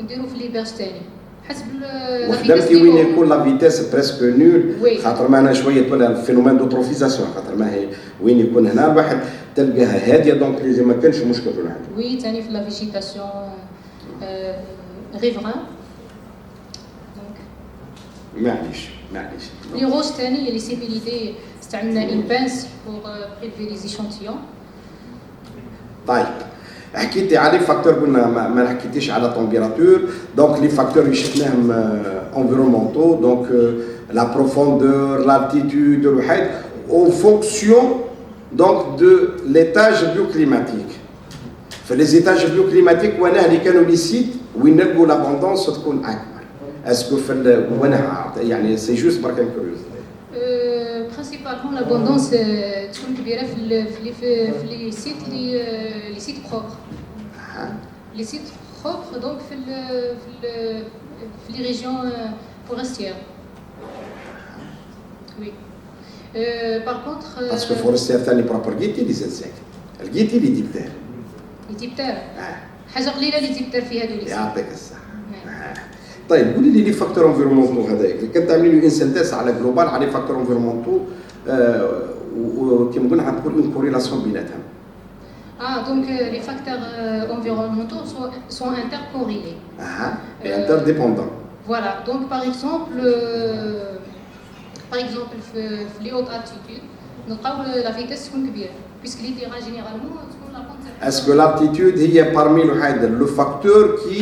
Speaker 2: ونديروا في لي بيرج ثاني حسب لا فيتاس
Speaker 3: وخدمتي وين يكون لا فيتاس بريسك نول خاطر معنا شويه ولا الفينومين دوتروفيزاسيون خاطر ما هي وين يكون هنا الواحد تلقاها هاديه دونك لازم ما كانش مشكل في الحاجه.
Speaker 2: وي ثاني في لا فيجيتاسيون riverain.
Speaker 3: معليش.
Speaker 2: Les roches ثاني les sépilités استعملنا une pince pour prélever les échantillons.
Speaker 3: طيب حكيتي على فاكتور قلنا ما حكيتيش على تمبيراتور دونك لي فاكتور اللي شفناهم انفيرونمونتو دونك لا بروفوندور لالتيتود الوحيد او فونكسيون دونك دو ليتاج بيوكليماتيك. في لي زيتاج بيوكليماتيك وانا اللي كانوا لي سيت وين نلقوا لابوندونس تكون اكبر اسكو في وانا يعني سي جوست برك كوريوز.
Speaker 2: Principalement l'abondance تكون كبيرة في les sites les sites propres. Les sites propres donc في les régions forestières. Oui. Par contre.
Speaker 3: Parce que forestière ثاني بروبر لقيتي لي زنساك لقيتي لي ديبتار.
Speaker 2: لي ديبتار. حاجة قليلة لي ديبتار في هذول.
Speaker 3: يعطيك الصحة. طيب قولي لي فاكتور انفيرمونتو هذاك كنت تعملي له انسنتاس على جلوبال على فاكتور انفيرمونتو وكيما قلنا غنقول اون كوريلاسيون بيناتهم.
Speaker 2: Donc les facteurs environnementaux sont intercorrélés.
Speaker 3: Et interdépendants.
Speaker 2: Voilà. Donc par exemple في les hautes altitudes نلقاو la vitesse تكون كبيرة puisque les terrains généralement تكون la pente.
Speaker 3: Est-ce que l'altitude هي parmi le facteur qui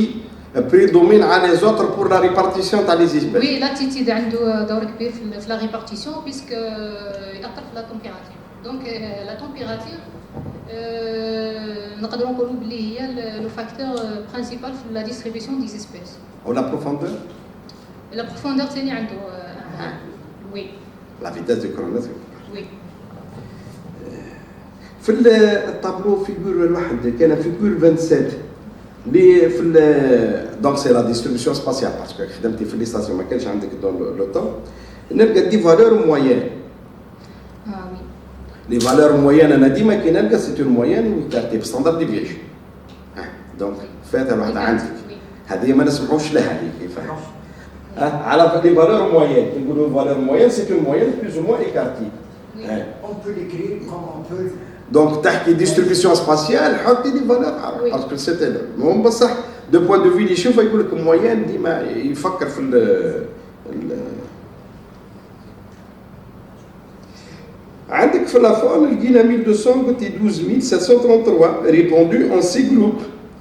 Speaker 3: prédomine à les autres pour la répartition dans les espèces?
Speaker 2: Oui, l'altitude عنده دور كبير في la répartition puisque يأثر في la température. Donc la température نقدروا نقولوا بلي هي le facteur principal في la distribution des espèces.
Speaker 3: Ou la profondeur?
Speaker 2: La profondeur ثاني عنده oui.
Speaker 3: La vitesse de coronation.
Speaker 2: Oui.
Speaker 3: في الطابلو فيغور الواحد كان فيغور 27 اللي في دونك سي لا ديستريبيسيون سباسيال باسكو خدمتي في لي ستاسيون ما كانش عندك لو طون نلقى دي فالور موين.
Speaker 2: وي.
Speaker 3: لي فالور موين انا ديما كي نلقى سي اون موين ترتيب ستاندرد ديفيشن. دونك فات الواحد عندك هذه ما نسمحوش لها هذه كيفاش على لي فالور موين نقولوا فالور موين سي اون موين بلوز او موان ايكارتي.
Speaker 5: On peut l'écrire comme on peut.
Speaker 3: دونك تحكي ديستريبيسيون سباسيال حطي دي فالور باسكو سيتي المهم بصح دو بوان دو في اللي يشوفها يقول لك موين ديما يفكر في عندك في لافون لقينا 1200 قلتي 12733 ريبوندو اون سي جروب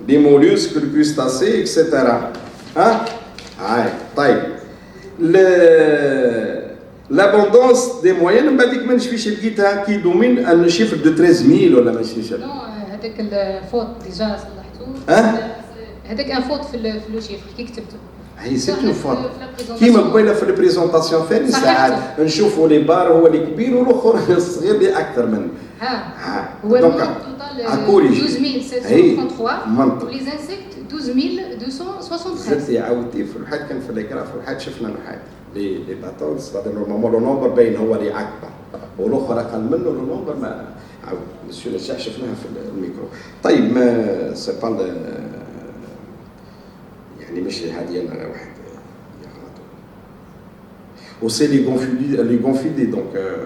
Speaker 3: دي موليوسك الكريستاسي اكسيتيرا هاي طيب
Speaker 6: l'abondance des moyens من بعديك ما نشفيش لقيتها كي دومين ان شيفر دو 13000 ولا ماشي شيفر.
Speaker 2: نو هذاك الفوت ديجا صلحتوه. هذاك ان فوت في لو شيفر كي كتبته.
Speaker 6: هي سيت اون فوا كيما قبيله في البريزونطاسيون ثاني ساعات نشوفوا لي بار هو اللي كبير والاخر الصغير اللي اكثر منه.
Speaker 2: هو المونط توتال 12733 ولي زانسيكت 12273.
Speaker 6: زدتي عاودتي في الحد كان في الكراف في الحد شفنا الحد لي باتون سبادر نورمالمون لو نومبر باين هو اللي اكبر والاخر اقل منه لو نومبر ما عاود مسيو الشيخ شفناها في الميكرو. طيب ما سي با يعني ماشي هذه انا واحد يغلطوا وسي لي غونفيدي دونك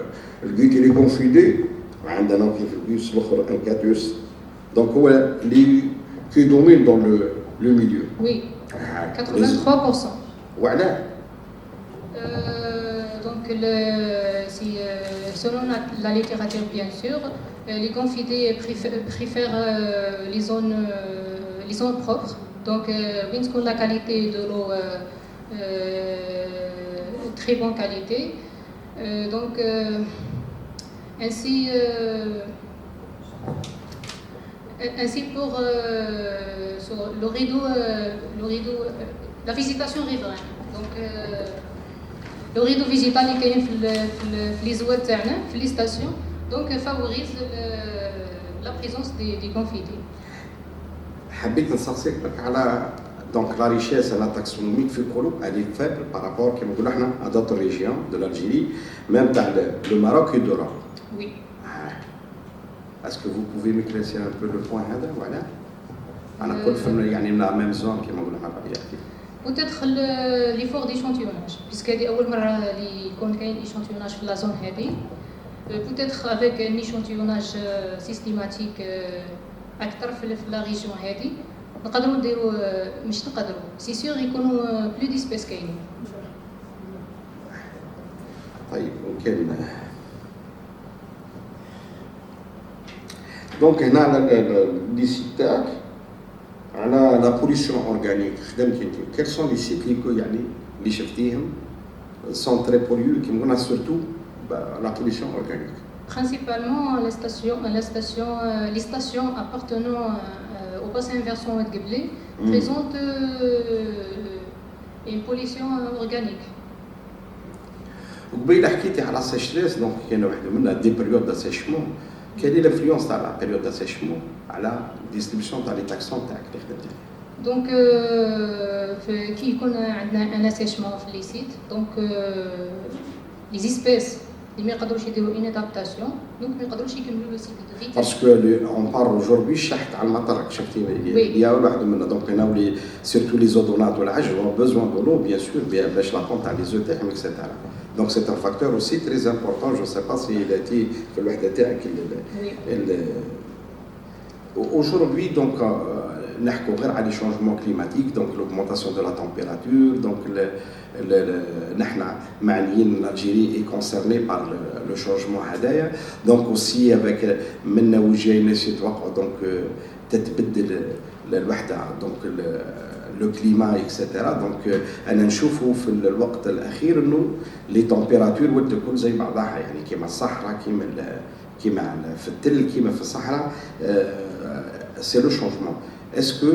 Speaker 6: الكي لي غونفيدي عندنا كيف البيوس الاخر ان كاتيوس دونك هو اللي كي دومين دون لو ميليو.
Speaker 2: وي 83%.
Speaker 6: وعلاه؟
Speaker 2: Donc, selon la littérature, bien sûr, les confidés préfèrent les zones propres. Donc, la qualité de l'eau, très bonne qualité. Donc, ainsi pour sur le rideau, la visitation riveraine. Donc, le rideau végétal qui est dans les zones تاعنا في les stations, donc favorise la présence des confidés.
Speaker 6: حبيت نسقسيك على دونك لا ريشيس لا تاكسونوميك في القلوب elle est faible par rapport كما نقولوا احنا à d'autres régions de l'Algérie même تاع le Maroc et d'Europe.
Speaker 2: Oui.
Speaker 6: Est-ce que vous pouvez m'éclaircir un peu le point هذا ولا انا كنت في يعني من لا ميم زون كما نقولوا احنا بطبيعتي.
Speaker 2: Peut-être l'effort d'échantillonnage, puisque c'est la première fois qu'il y a un échantillonnage dans la zone هذه. Peut-être avec un échantillonnage systématique أكثر في la région هذه نقدروا نديروا مش نقدروا سي سيغ يكونوا بلو دي سبيس كاينين.
Speaker 6: طيب ممكن دونك هنا على لي سيت تاعك على لا بوليسيون اورغانيك خدمتي انت كيل سون لي سيت اللي يعني اللي شفتيهم سون تري بوليو كيما قلنا سورتو لا بوليسيون اورغانيك.
Speaker 2: Principalement les stations appartenant au bassin versant de Gueblé présentent une pollution organique.
Speaker 6: وقبيله حكيتي على سيشليس دونك كاينه واحده منها دي بريود دو سيشمون كاين لانفلونس تاع لا بريود دو سيشمون على ديستريبيسيون تاع لي تاكسون تاعك اللي خدمتي.
Speaker 2: دونك كي يكون عندنا ان اسيشمون في لي سيت دونك لي اسبيس اللي ما يقدروش يديروا ان ادابتاسيون دونك ما يقدروش يكملوا لو سيكل دو فيتي. باسكو
Speaker 6: اون بار اوجوردي شحت على المطر شفتي يا واحد منا دونك هنا ولي سيرتو لي زودونات والعجل ont besoin de l'eau bien sûr باش لا بونت تاع لي زو تاعهم اكسيتيرا. Donc c'est un facteur aussi très important, je ne sais pas s'il a été في الوحدة تاعك. Aujourd'hui donc نحكوا غير على les changements climatiques donc l'augmentation de la température donc نحنا معنيين l'Algérie est concernée par le changement هذايا donc aussi avec منا وجاي ناس يتوقعوا donc تتبدل الوحدة donc le climat etc. donc انا نشوفوا في الوقت الاخير انه لي تمبيراتور ولات تكون زي بعضها يعني كيما الصحراء كيما في التل كيما في الصحراء سي لو شونجمون. اسكو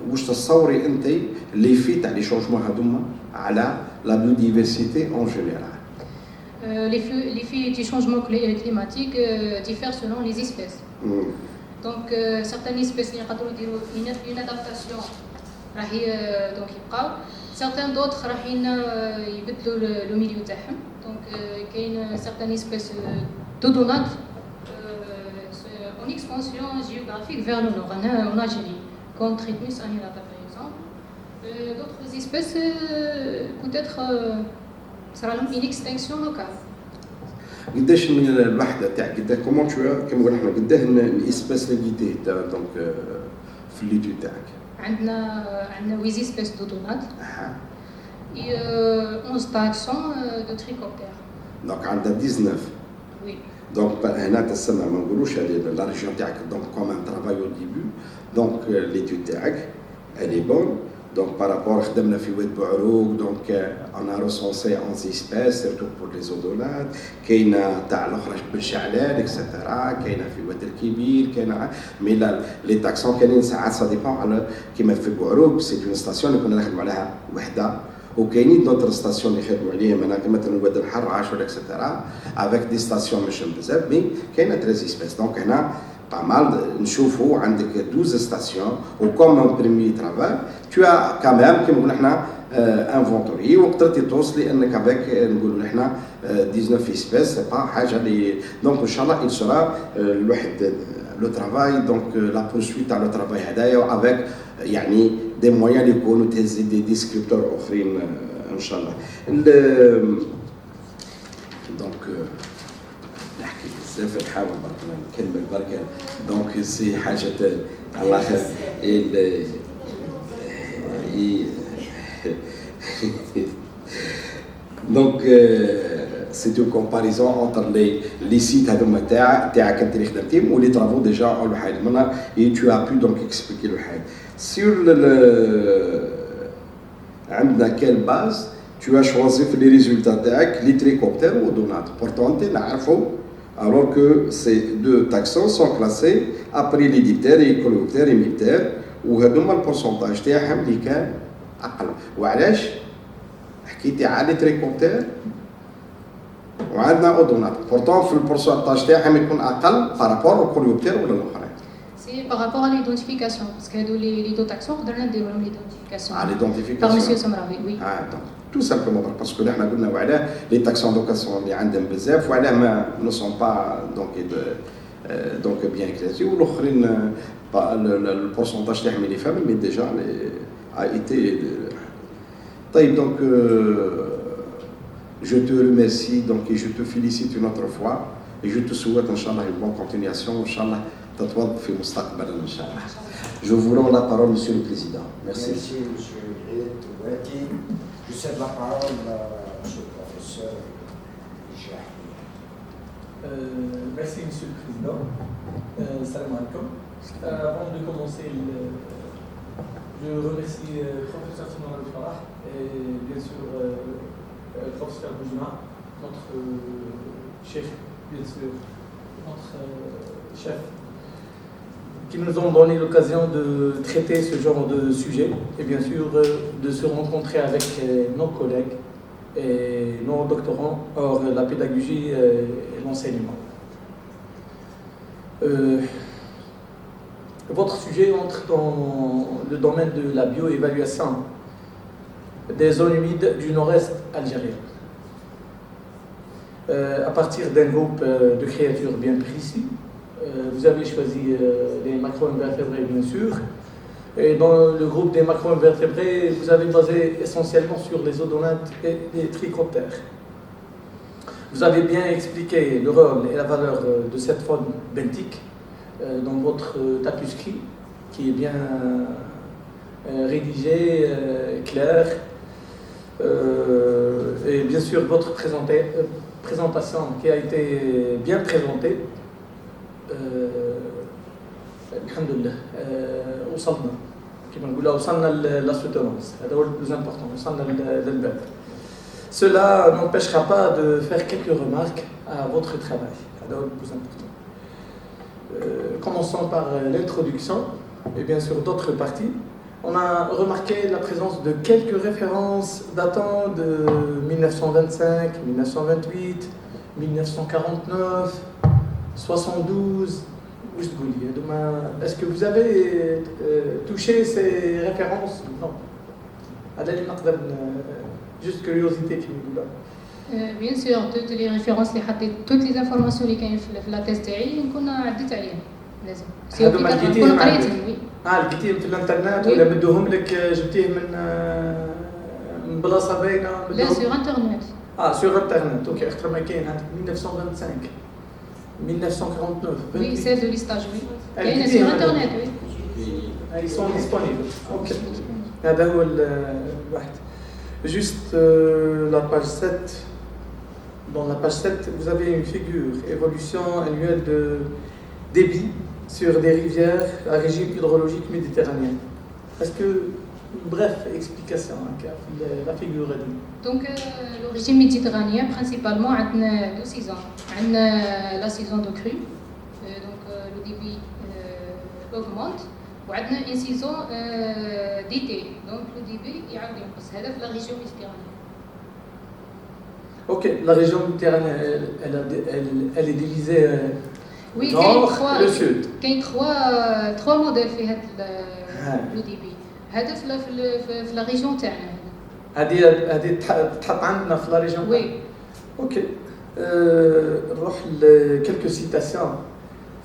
Speaker 6: واش تصوري انت لي في تاع لي شونجمون هذوما على لا بيوديفرسيتي اون جينيرال؟
Speaker 2: L'effet du changement climatique diffère selon les espèces. Donc certaines espèces يقدروا يديروا une adaptation راهي donc يبقاو certains d'autres راهين يبدلوا le milieu تاعهم donc كاين certaines espèces d'autonates en expansion géographique vers le nord en Algérie comme Tritmus annulata par exemple. D'autres espèces peut-être sera une extinction locale.
Speaker 6: قداش من الوحده تاعك قداه كومون تو كما قلنا احنا قداه الاسباس اللي لقيتيه دونك في ليتو تاعك؟
Speaker 2: عندنا 8 espèces d'autonates et 11 taxons de trichoptères.
Speaker 6: دونك عندها 19.
Speaker 2: Oui.
Speaker 6: دونك هنا تسمى ما نقولوش لا ريجيون تاعك دونك كوم ان ترافاي او ديبي دونك ليتو تاعك elle est bonne Donc par rapport à خدمنا في واد بوعروق donc on a recensé 11 espèces surtout pour les odonats كاينه تاع الاخرى بن شعلان اكسترا كاينه في واد الكبير كاينه مي لي تاكسون كاينين ساعات سا ديبون على كيما في بوعروق سي اون ستاسيون اللي كنا نخدموا عليها وحده وكاينين دوتر ستاسيون اللي يخدموا عليهم هنا كما مثلا واد الحراش ولا اكسترا افيك دي ستاسيون مش بزاف مي كاينه 13 espèces دونك هنا pas mal, نشوفوا عندك 12 stations و comme un premier travail tu as quand même كيما نحنا انفونتوري وقدرتي توصلي انك افيك نقولوا نحنا 19 espèces سي با حاجه اللي دونك ان شاء الله il sera الواحد لو ترافاي دونك لا بورسويت تاع لو ترافاي هدايا وافيك يعني دي مويان اللي يكونوا تهز دي ديسكريبتور اخرين ان شاء الله دونك نحكي بزاف نحاول برك نكمل برك دونك سي حاجه الله خير دونك c'est une comparaison entre les sites هذوما تاعك انت اللي خدمتيهم ولي ترافو ديجا اول حاجه منها et tu as pu donc expliquer le حاجه sur عندنا كال باز tu as choisi في les résultats تاعك les tricoptères ou donates pourtant نعرفوا alors que ces deux taxons sont classés après les diptères et coléoptères et myptères وهذوما البورسونتاج تاعهم اللي كان اقل وعلاش حكيتي على تريكوبتير وعندنا اودونات بورتون في البورسونتاج تاعهم يكون اقل بارابور الكوليوبتير ولا الاخرين
Speaker 2: C'est par rapport à l'identification, parce que les deux taxons, on a l'identification.
Speaker 6: Ah, l'identification.
Speaker 2: Par monsieur Samraoui, oui.
Speaker 6: Ah, donc, tout simplement parce que نحن قلنا وعلاه les taxons d'occasion اللي عندهم بزاف وعلاه ما ne sont pas donc bien classés والاخرين le pourcentage تاعهم اللي فاهم mais déjà a été طيب donc je te remercie donc et je te félicite une autre fois et je te souhaite inchallah une bonne continuation inchallah تتوظف في مستقبلا ان شاء الله. Je vous rends la parole monsieur le président. Merci.
Speaker 5: Merci monsieur Touati. Je cède la parole à monsieur le professeur Jacques.
Speaker 4: Merci monsieur le président. Salam alaikum. Avant de commencer, je remercie le professeur Simon Al-Farah et bien sûr le professeur Boujma, notre chef, bien sûr, notre chef, qui nous ont donné l'occasion de traiter ce genre de sujet et bien sûr de se rencontrer avec nos collègues et nos doctorants hors la pédagogie et l'enseignement. Votre sujet entre dans le domaine de la bioévaluation des zones humides du nord-est algérien. À partir d'un groupe de créatures bien précis, vous avez choisi les macro-invertébrés bien sûr, et dans le groupe des macro-invertébrés, vous avez basé essentiellement sur les odonates et les trichoptères. Vous avez bien expliqué le rôle et la valeur de cette faune benthique dans votre tapuscrit, qui est bien rédigé, clair, et bien sûr votre présentation qui a été bien présentée. الحمد لله وصلنا كما نقولوا وصلنا للسوتونس هذا هو le plus important وصلنا للباب. Cela n'empêchera pas de faire quelques remarques à votre travail هذا هو le plus important. Commençons par l'introduction et bien sûr d'autres parties. On a remarqué la présence de quelques références datant de 1925, 1928, 1949, 72. Est-ce que vous avez touché ces références? Non. Juste curiosité qui me dit.
Speaker 2: Bien sûr, toutes les références, toutes les informations اللي كاين في لا تيست تاعي نكون عديت عليهم لازم.
Speaker 4: هذوما لقيتيهم
Speaker 2: قريتهم وي.
Speaker 4: لقيتيهم في الانترنت ولا بدوهم لك جبتيه من بلاصه باينه؟
Speaker 2: لا سور انترنت.
Speaker 4: sur internet. اوكي اختر ما كاين عندك 1925 1949.
Speaker 2: Oui, celle de l'istage, oui. كاينه sur internet, oui.
Speaker 4: Ils sont disponibles. Ok. هذا هو الواحد. Juste la page 7. Dans la page 7, vous avez une figure évolution annuelle de débit sur des rivières à régime hydrologique méditerranéen. Est-ce que bref explication هكا في la figure هذه.
Speaker 2: Donc, le régime méditerranéen, principalement, a deux saisons. On a la saison de crue, donc le débit augmente, et on a une saison d'été, donc le débit est ينقص. هذا في la région méditerranéenne.
Speaker 4: Ok, la région méditerranéenne, elle est divisée
Speaker 2: Oui,
Speaker 4: nord et le sud.
Speaker 2: Il y a trois modèles في le débit. هذا في la région تاعنا.
Speaker 4: هذه تحط عندنا في لا ريجيون.
Speaker 2: Oui.
Speaker 4: اوكي نروح ل quelques citations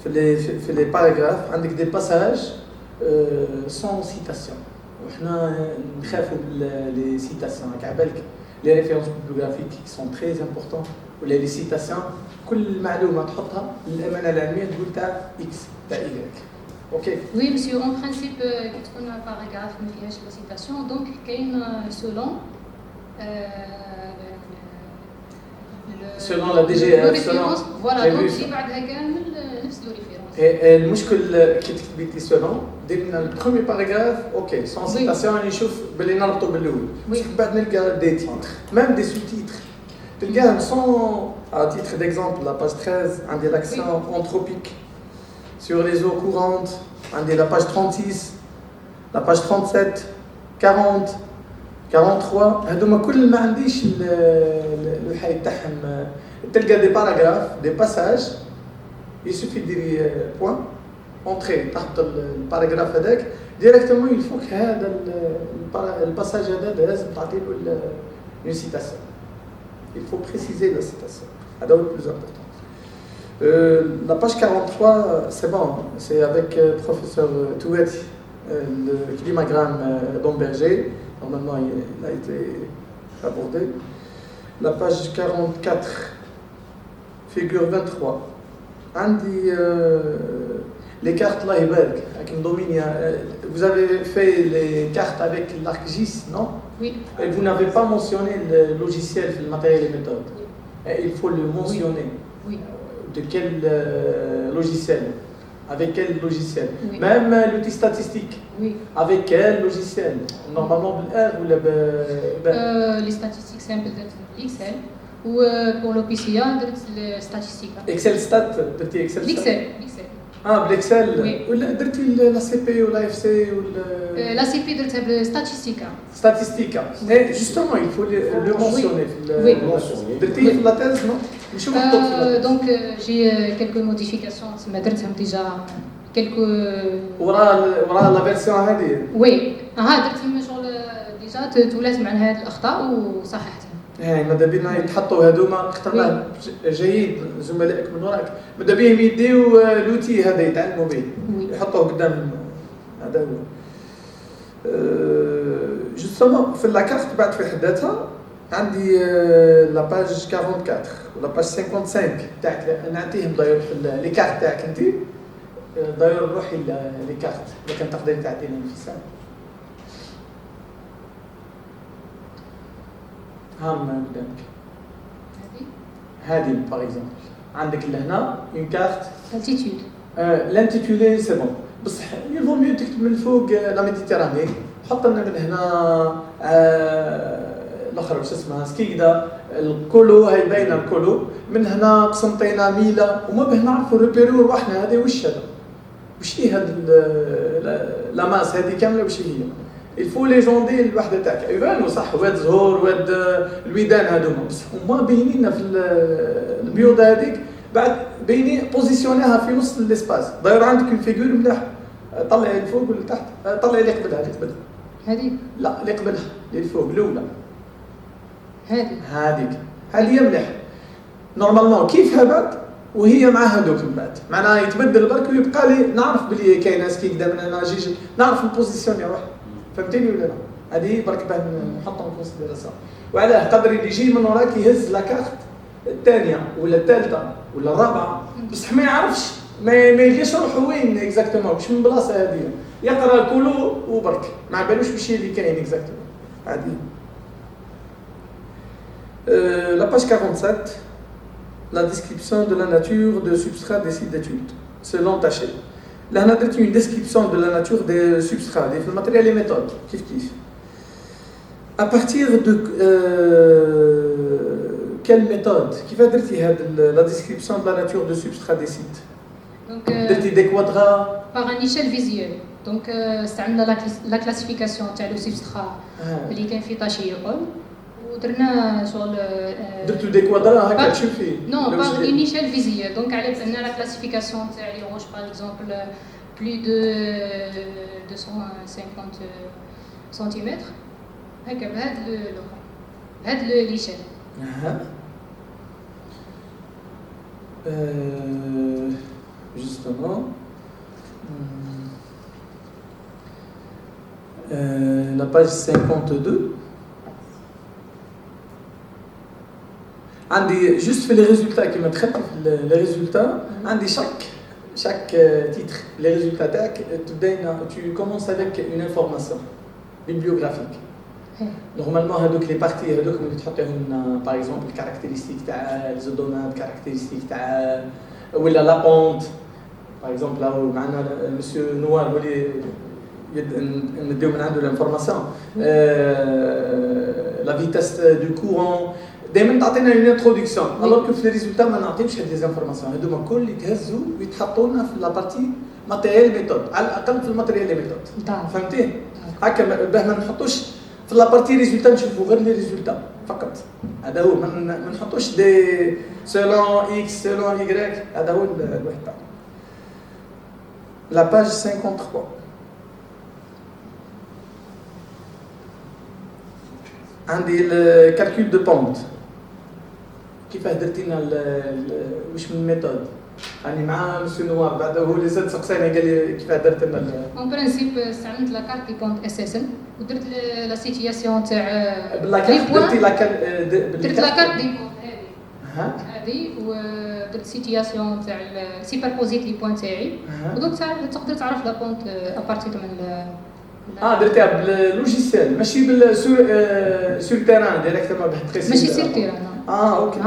Speaker 4: في les paragraphes عندك des passages sans citation وحنا نخافوا les citations هكا على بالك les références bibliographiques qui sont très importantes ولا les citations كل معلومه تحطها للامانه العلميه تقول تاع اكس تاع y. Ok.
Speaker 2: Oui, monsieur, en principe, quand on a un paragraphe, il y a la citation, donc, selon
Speaker 4: selon la DGF,
Speaker 2: référence, voilà, donc, il va y
Speaker 4: et المشكل كي تكتبي selon درنا البروميي باراغراف اوكي سون سيتاسيون نشوف باللي نربطوا بالاول بصح بعد نلقى دي تيتر ميم دي سو تيتر تلقاهم سون à titre d'exemple la page 13 عندي l'accent anthropique sur les eaux courantes عندي la page 36 la page 37 40 43 هذوما كل ما عنديش الحي تاعهم تلقى دي باراغراف دي باساج il suffit de dire point entrée تحت الباراغراف هذاك ديريكتومون يفوك هذا الباساج هذا لازم تعطي له une citation il faut préciser la citation هذا هو le plus important. La page 43, c'est bon, c'est avec professeur Touati, le climagramme d'Amberger, normalement il a été abordé. La page 44, figure 23, عندي les cartes là avec une domine. Vous avez fait les cartes avec l'ArcGIS, non?
Speaker 2: Oui.
Speaker 4: Et vous n'avez pas mentionné le logiciel, le matériel et méthode.
Speaker 2: Oui.
Speaker 4: Et il faut le mentionner.
Speaker 2: Oui.
Speaker 4: De quel logiciel? Avec quel logiciel?
Speaker 2: Oui.
Speaker 4: Même l'outil statistique.
Speaker 2: Oui.
Speaker 4: Avec quel logiciel? Normalement, ou
Speaker 2: les statistiques simples l'Excel ou pour l'OPCA, le statistique.
Speaker 4: Excel Stat, Excel Stat.
Speaker 2: L'Excel.
Speaker 4: Ah, l'Excel.
Speaker 2: Oui.
Speaker 4: Ou la CP ou la FC ou
Speaker 2: la CP de statistique.
Speaker 4: Statistique. Et justement, il faut le mentionner.
Speaker 2: Oui.
Speaker 4: La thèse, non?
Speaker 2: Donc, j'ai quelques modifications. Déjà quelques.
Speaker 4: وراء la version هذه.
Speaker 2: Oui. درتهم شغل ديجا تولات مع هاد الأخطاء وصححتهم.
Speaker 4: ماذا بينا يتحطوا هذوما اخترنا جيد زملائك من وراك ماذا بهم يديو لوتي هذا يتعلموا به يحطوه قدام هذا هو جوستومون في لاكارت بعد في حداتها عندي لا باج 44 ولا باج 55 تاعك نعطيهم داير في لي كارت تاعك انت داير روحي لي كارت اذا كان تقدري تعطينا الانفصال هام قدامك هذه باغ اكزومبل عندك لهنا اون كارت
Speaker 2: altitude
Speaker 4: لانتيتولي سي بون بصح يفو ميو تكتب من الفوق لا ميديتيراني حط لنا من هنا الاخر واش اسمها سكيكدا الكولو هاي باينه الكولو من هنا قسنطينه ميله وما به نعرفوا ريبيرو رواحنا هذه واش هذا واش هي هاد لا ماس هذه كامله واش هي الفو ليجوندي الوحده تاعك يبانوا صح واد زهور واد الويدان هذوما بصح هما باينين في البيوضه هذيك بعد باينين بوزيسيونيها في نص الاسباس داير عندك الفيغور ملاح طلعي الفوق ولا تحت طلعي اللي قبلها
Speaker 2: هذه
Speaker 4: لا اللي قبلها اللي الفوق الاولى
Speaker 2: هذيك
Speaker 4: هذه مليح نورمالمون كيفها بعد وهي مع هذوك من بعد معناها يتبدل برك ويبقى لي نعرف بلي كاين سكي كدا من هنا جيج نعرف البوزيسيون يا واحد فهمتيني ولا لا هذه برك باه نحطها في كونسيديراسيون وعلاه قدر يجي من وراك يهز لاكارت الثانيه ولا الثالثه ولا الرابعه بصح ما يعرفش ما يلقاش روحو وين اكزاكتومون واش من بلاصه هذه يقرا كله وبرك ما بالوش واش هي اللي كاين اكزاكتومون هذه la page 47 la description de la nature de substrat des sites d'études selon Taché. Là, on a une description de la nature des substrats, des matériels et méthodes. Kif kif. À partir de quelle méthode qui va dire la description de la nature de substrat des sites?
Speaker 2: Donc,
Speaker 4: Des quadras.
Speaker 2: par une échelle visuelle. Donc, استعملنا la classification تاع le substrat اللي كان فيه طاشي يقول ودرنا شغل
Speaker 4: درتو دي كوادرا هكا تشوفي.
Speaker 2: Non, par une échelle visuelle. Donc, على بالنا la classification تاع les roches par exemple plus de 250 cm. هكا بهاد l'échelle.
Speaker 4: Justement. La page 52. عندي juste في les résultats qui متخطف les résultats عندي chaque titre les résultats تاعك tu commences avec une information bibliographique. Normalement هذوك les parties هذوك اللي تحطيهم par exemple caractéristiques تاع الزودونات caractéristiques تاع ولا la pente par exemple là معنا monsieur نوار هو اللي نديو من عنده l'information la vitesse du courant دائما تعطينا une introduction alors que في les résultats ما نعطيوش هاد les informations هذوما كل يتهزوا ويتحطوا لنا في la partie matériel méthode على الاقل في الماتيريال ميثود فهمتي هكا باه ما نحطوش في la partie résultat نشوفوا غير les résultats فقط هذا هو ما نحطوش دي selon x selon y هذا هو الواحد تاعنا la page 53 عندي الكالكول دو بونت كيفاه درتي لنا واش من ميثود راني مع مسيو نوار بعد هو اللي زاد سقساني قال لي كيفاه درت لنا
Speaker 2: اون برانسيب استعملت لا كارت دي بونت اس اس ان ودرت لا سيتياسيون تاع
Speaker 4: باللاكارت درتي
Speaker 2: درت لا كارت دي بونت هذه ودرت سيتياسيون تاع سيبربوزيت لي بوين تاعي ودونك تقدر تعرف لا بونت ابارتير من
Speaker 4: درتيها باللوجيسيال ماشي سور تيران ديريكتومون بواحد بريسيز
Speaker 2: ماشي سير تيران
Speaker 4: اوكي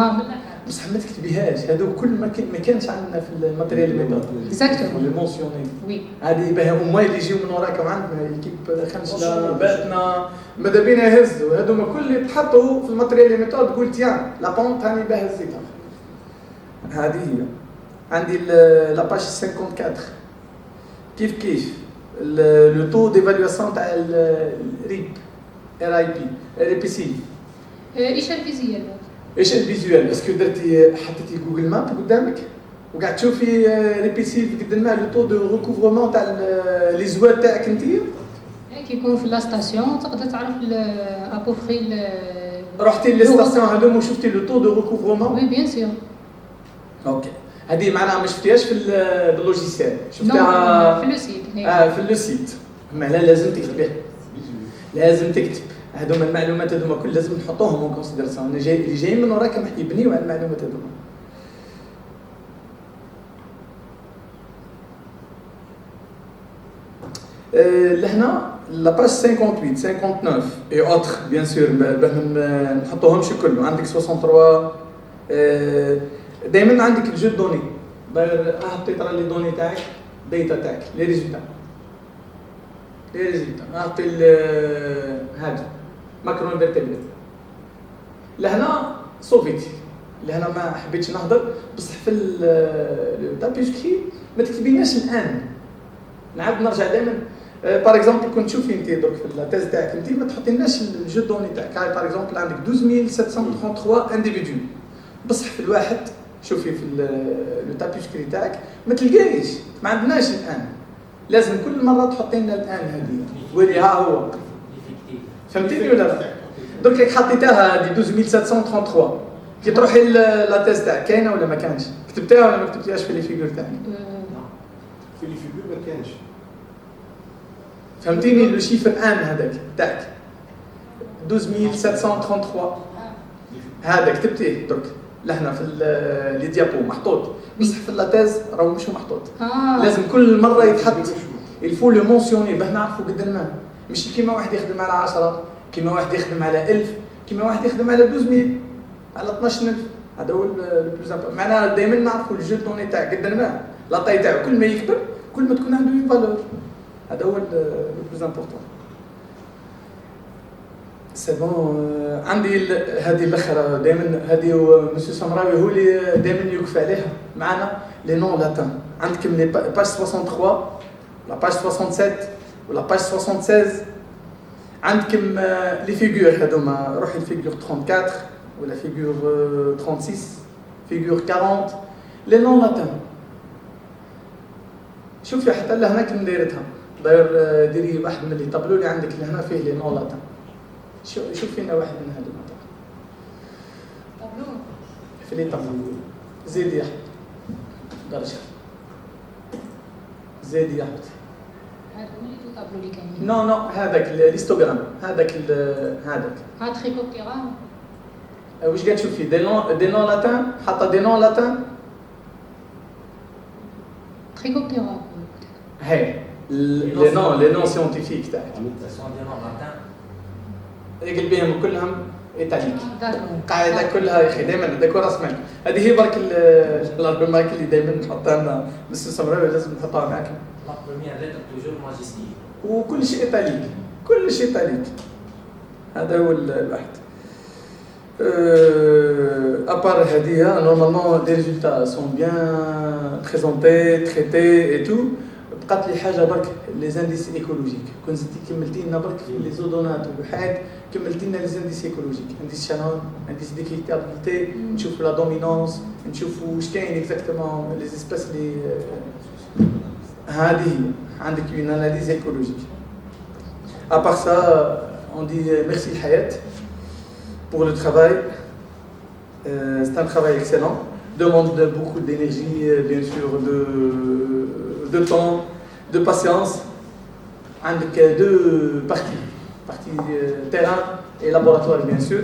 Speaker 4: بصح ما تكتبيهاش هادو كل ما كانش عندنا في الماتيريال ميثود
Speaker 2: اكزاكتومون
Speaker 4: لي مونسيوني
Speaker 2: وي
Speaker 4: هذه باه هما اللي يجيو من وراك وعندنا ليكيب خنجله باتنا ماذا بينا يهزوا هذوما كل اللي تحطوا في الماتيريال ميثود قلت يا لا بونت هاني باه هزيتها هذه هي عندي لا باج 54 كيف le taux d'évaluation تاع الريب ريبيسيف
Speaker 2: ايشال فيزيال
Speaker 4: ايشال فيزيوال اسكو درتي حطيتي جوجل ماب قدامك وقاعد تشوفي ريبيسيف قد ما لو طو دو ريكوفرمون تاع لي زواد تاعك انت
Speaker 2: كي يكون في لا ستاسيون تقدر تعرف ابوفري
Speaker 4: رحتي لي ستاسيون هذوما وشفتي لو طو دو ريكوفرمون
Speaker 2: وي بيان سور
Speaker 4: اوكي هذه معناها ما شفتيهاش في اللوجيسيال شفتيها
Speaker 2: في لو سيت
Speaker 4: في لو سيت معناها لازم تكتبيها لازم تكتب هذوما المعلومات هذوما كل لازم نحطوهم اون كونسيديراسيون انا جاي اللي جايين من وراك راح يبنيو على المعلومات هذوما لهنا لا باج 58 59 اي اوتر بيان سور باه ما نحطوهمش كلهم عندك 63 دائما عندك الجو دوني حطيت راه لي دوني تاعك داتا تاعك لي ريزولتا نعطي هذا ماكرو انفيرتيبريت لهنا صوفيتي لهنا ما حبيتش نهضر بصح في التابيسكي ما تكتبيناش الان نعاود نرجع دائما بار اكزومبل كنت تشوفي انت درك في التيز تاعك انت ما تحطيناش الجو دوني تاعك هاي بار اكزومبل عندك 12733 انديفيدو بصح في الواحد شوفي في لو تابيسكري تاعك ما تلقايش ما عندناش الان لازم كل مره تحطي لنا الان هذه ولي ها هو فهمتيني ولا لا درك لك حطيتها هذه 12733 كي تروحي لا تيز تاعك كاينه ولا ما كانش كتبتيها ولا ما كتبتيهاش في لي فيغور تاعك
Speaker 3: في لي فيغور ما كانش
Speaker 4: فهمتيني لو شيفر ان هذاك تاعك 12733 هذا كتبتيه درك لهنا في لي ديابو محطوط بصح في لاتيز راهو مش محطوط لازم كل مره يتحط الفو لو مونسيوني باه نعرفوا قد المال مش كيما واحد يخدم على 10 كيما واحد يخدم على 1000 كيما واحد يخدم على 12000 على 12000 هذا هو لو بلوز امبورطون معناها دائما نعرفوا الجو دوني تاع قد المال لا طاي تاعو كل ما يكبر كل ما تكون عنده فالور هذا هو لو بلوز امبورطون سي بون عندي هذه الاخرى دائما هذه مسيو سمراوي هو اللي دائما يوقف عليها معنا لي نون لاتان عندكم لي باج 63 لا باج 67 ولا باج 76 عندكم لي فيغور هذوما روحي الفيغور 34 ولا فيغور 36 فيغور 40 لي نون لاتان شوفي حتى لهناك مدايرتها داير ديري واحد من اللي طابلو اللي عندك لهنا فيه لي نون لاتان شوف فينا واحد من هذه
Speaker 2: طابلو
Speaker 4: في لي طابلو زيد يا احمد درجه زيد يا احمد
Speaker 2: هذا اللي طابلو اللي كاينين
Speaker 4: نو نو هذاك الهيستوغرام هذاك هذاك
Speaker 2: هاد تريكوبتيرا
Speaker 4: واش قاعد تشوف فيه دي نون لاتان حاطه دي نون لاتان
Speaker 2: تريكوبتيرا
Speaker 4: هاي لي نون سيونتيفيك تاعك
Speaker 7: Imitation des noms latins.
Speaker 4: يقل بهم كلهم ايطاليك
Speaker 2: داكور
Speaker 4: قاعده كلها يا اخي دائما هذاك راس مال هذه هي برك الاربماك اللي دائما نحطها لنا مستر سمراوي لازم نحطها معاك
Speaker 7: La première lettre, toujours majestique.
Speaker 4: وكل شيء ايطاليك كل شيء ايطاليك هذا هو الواحد ابار هذه نورمالمون لي ريزولتا سون بيان بريزونتي تريتي اي تو بقات لي حاجه برك لي زانديس ايكولوجيك كون زدتي كملتي لنا برك في لي زودونات وحاجات كملتي لنا لي زانديس ايكولوجيك انديس شانون انديس ديكريتابيليتي نشوفوا لا دومينونس نشوفوا واش كاين اكزاكتومون لي اسبيس لي هذه عندك une analyse écologique. À part ça, on dit merci Hayat pour le travail. C'est un travail excellent. Demande beaucoup d'énergie, bien sûr, de temps, de patience. Avec deux parties. Partie terrain et laboratoire, bien sûr.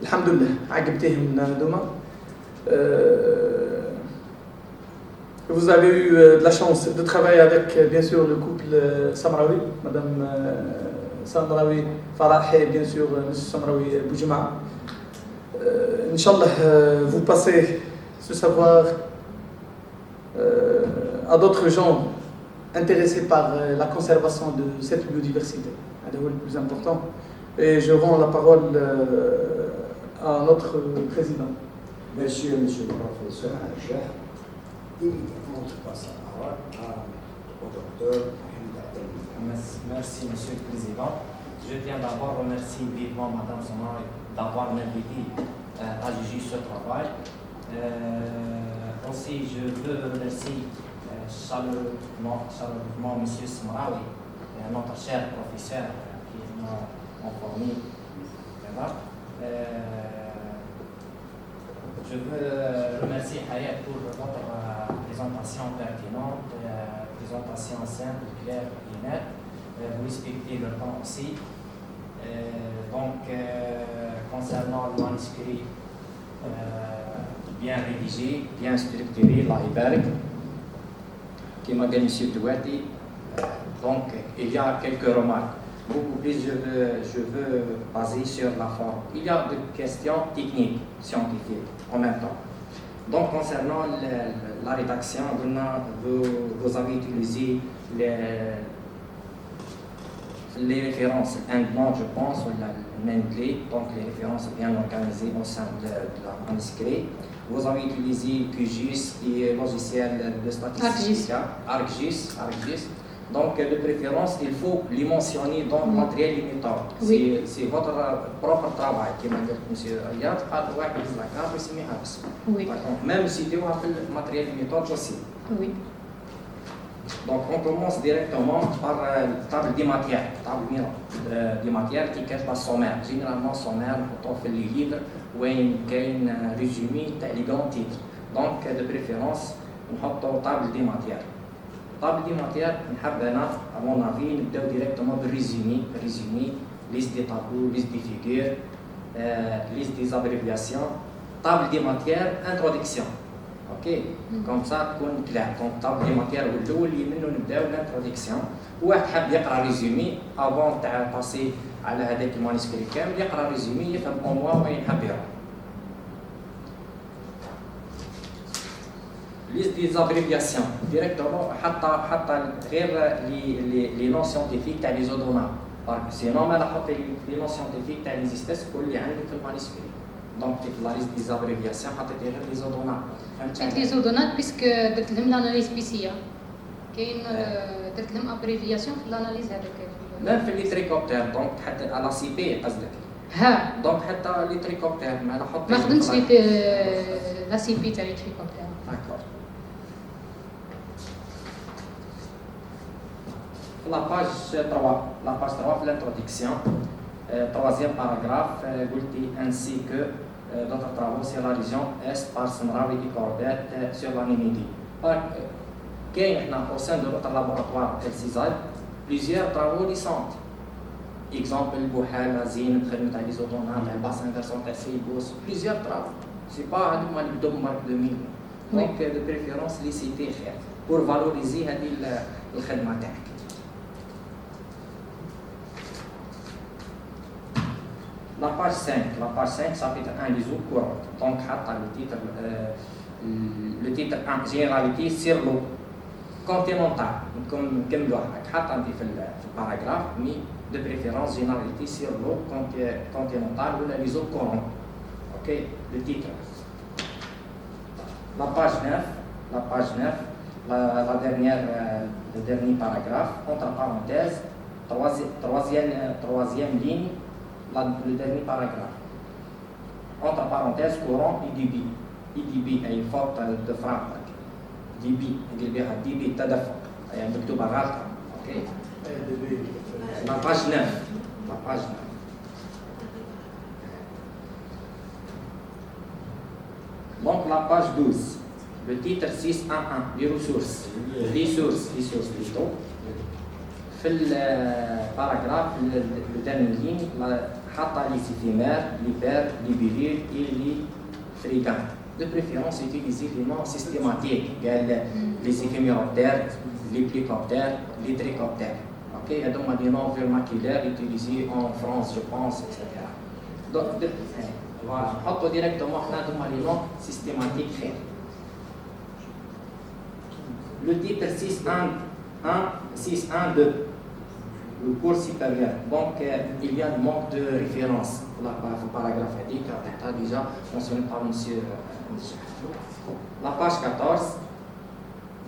Speaker 4: Alhamdulillah, عجبتهم دوما. Vous avez eu de la chance de travailler avec, bien sûr, le couple Samraoui, Madame Samraoui Farah et bien sûr M. Samraoui Boujima. Inch'Allah, vous passez ce savoir à d'autres gens intéressés par la conservation de cette biodiversité. C'est le plus important. Et je rends la parole à notre président.
Speaker 5: Monsieur le professeur Al-Cheikh, immédiatement je passe la parole au docteur Mohamed Abdelmi.
Speaker 7: Merci, Monsieur le Président. Je tiens d'abord à remercier vivement Madame Samraoui d'avoir m'invité à juger ce travail. Aussi, je veux remercier chaleureusement Monsieur Samraoui, notre cher professeur qui m'a informé. Je veux remercier Hayat pour votre présentation pertinente, présentation simple, claire et nette. Vous respectez le temps aussi. Concernant le manuscrit bien rédigé, bien structuré, Allah Ibarak, qui m'a gagné M. Douati. Donc, il y a quelques remarques. Beaucoup plus, je veux baser sur la forme. Il y a des questions techniques, scientifiques, en même temps. Donc, concernant la rédaction, vous avez utilisé les références indépendantes, je pense, ou la même clé, donc les références bien organisées au sein de la manuscrit. Vous avez utilisé QGIS et logiciel de statistique, ArcGIS. Donc, de préférence, il faut les mentionner dans le matériel limitant.
Speaker 2: Oui.
Speaker 7: C'est votre propre travail qui m'a dit, M. Ayat,
Speaker 2: Oui.
Speaker 7: même si tu as fait le matériel limitant aussi.
Speaker 2: Oui.
Speaker 7: Donc, on commence directement par la table des matières. Table des matières qui cache la sommaire. Généralement, sommaire, on fait les livres où il y a un résumé, les grands titres. Donc, de préférence, on a la table des matières. Table des matières, à mon avis, nous devons directement résumer, liste des tableaux, liste des figures, liste des abréviations, table des matières, introduction. Ok, comme ça, تكون clair. Donc, table des matières, اللي منه نبداو l'introduction. واحد حاب يقرا ريزومي avant تاع باسي على هذاك المانuscrit كامل يقرا ريزومي يفهم au moins وين حاب يقرا. Liste des abréviations directement حتى غير les noms scientifiques تاع les odonates Sinon, ما راح حطي les noms scientifiques تاع les espèces كل اللي عندك في المانuscrit. Donc la liste des abréviations حطيتي غير les odonates.
Speaker 2: فهمت لي زودونات بيسك درت لهم لاناليز بيسيه كاين درت لهم ابريفياسيون في الاناليز هذاك
Speaker 7: même في les tricoptères donc حتى على سي بي قصدك.
Speaker 2: ها
Speaker 7: donc حتى les tricoptères ما راح حطي
Speaker 2: ما خدمتش لي لا سي بي تاع التريكوبتر.
Speaker 7: D'accord. La page 3 في l'introduction, troisième paragraphe, قلتي ainsi que d'autres travaux sur la région Est par Samraoui et Corbett sur la Namibie. كاين احنا au sein de notre laboratoire LCISAL plusieurs travaux récents. Exemple بوحالة زين خدمة على ليزودونات على الباسان فيرسون تاع سيبوس plusieurs travaux. C'est pas هذوما اللي بداو مارك 2000. Donc de préférence les citer خير pour valoriser هذه الخدمة تاعك. La page 5, chapitre 1, les eaux courantes. Donc, le titre 1, généralité sur l'eau continentale. Comme le paragraphe, mais de préférence, généralité sur l'eau continentale ou les eaux courantes. Ok, le titre. La page 9, le dernier paragraphe, entre parenthèses, troisième ligne, le dernier paragraphe. Entre parenthèses, courant et débit. débit أي faute de frappe. débit, débit تدفق. أي مكتوبة غلطة. Ok. La page 9. Donc la page 12. Le titre 6.1.1, les ressources. Les sources plutôt. في الباراجراف الثاني لين حاطه لي éphémères, les vers, les béliers et les frégates. De préférence, utiliser les noms systématiques, les éphéméroptères, les plécoptères, les tricoptères. Ok, il y a donc des noms vernaculaires utilisés en France, je pense, etc. Donc, voilà, حطوا directement les noms systématiques. Le titre 6.1.2. Le cours supérieur. Donc, il y a un manque de référence. Le paragraphe a dit déjà mentionné par M. La page 14,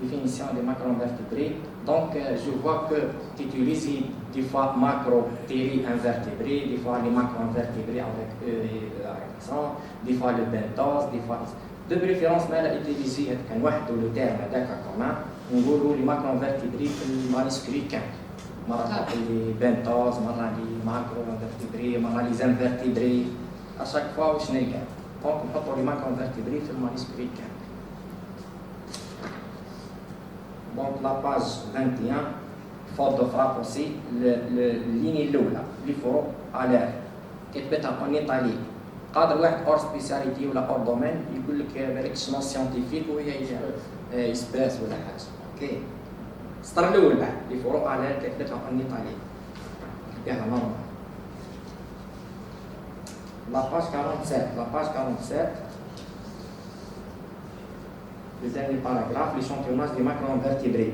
Speaker 7: définition des macroinvertébrés. Donc, je vois que tu utilises des fois macro-invertébrés, des fois les macroinvertébrés avec E et accent, des fois le bentose, des fois. De préférence, mais elle a utilisé le terme commun. On voit les macroinvertébrés في المانuscrit كامل. مرة les bentoses, مرة les macroinvertébrés, مرة les invertébrés. À chaque fois, واش نلقى. Donc نحطوا les macroinvertébrés في المانuscrit كامل. Donc la page 21, faute de frappe aussi, ligne الأولى اللي فوق على كتبتها en italien. قادر واحد اور سبيسياليتي ولا اور دومين يقول لك بالك شنو سيانتيفيك وهي اسباس ولا حاجه. اوكي. السطر الاول بعد اللي فوق على كتبتها en italien. يلا نورمال. La page 47. Le dernier paragraphe, l'échantillonnage des macroinvertébrés.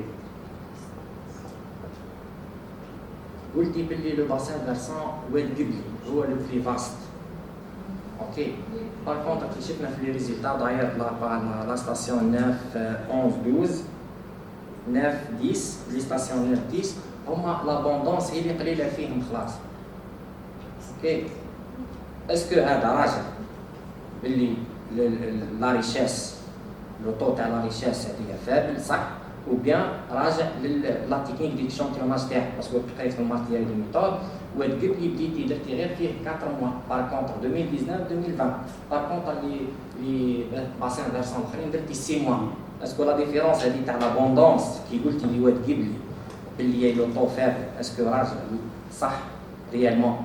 Speaker 7: قلتي باللي le bassin versant واد قبلي هو le plus vaste. Ok. Par contre, اكتشفنا في les résultats d'ailleurs la station 9, 11, 12, 9, 10, les stations 9, 10, هما l'abondance هي اللي قليلة فيهم خلاص. Ok. Est-ce que هذا راجع باللي la richesse le taux تاع la richesse هذيا faible صح؟ ou bien راجع la technique d'échantillonnage تاعك باسكو بقيت في الماتيريال دي ميثود وتقول لي بديتي درتي غير فيه 4 mois par contre 2019 2020 par contre les bassins versants الاخرين درتي 6 mois اسكو لا ديفيرونس هذه تاع l'abondance كي قلتي لي وتقول لي باللي لو طو فابل اسكو راجع صح ريالمون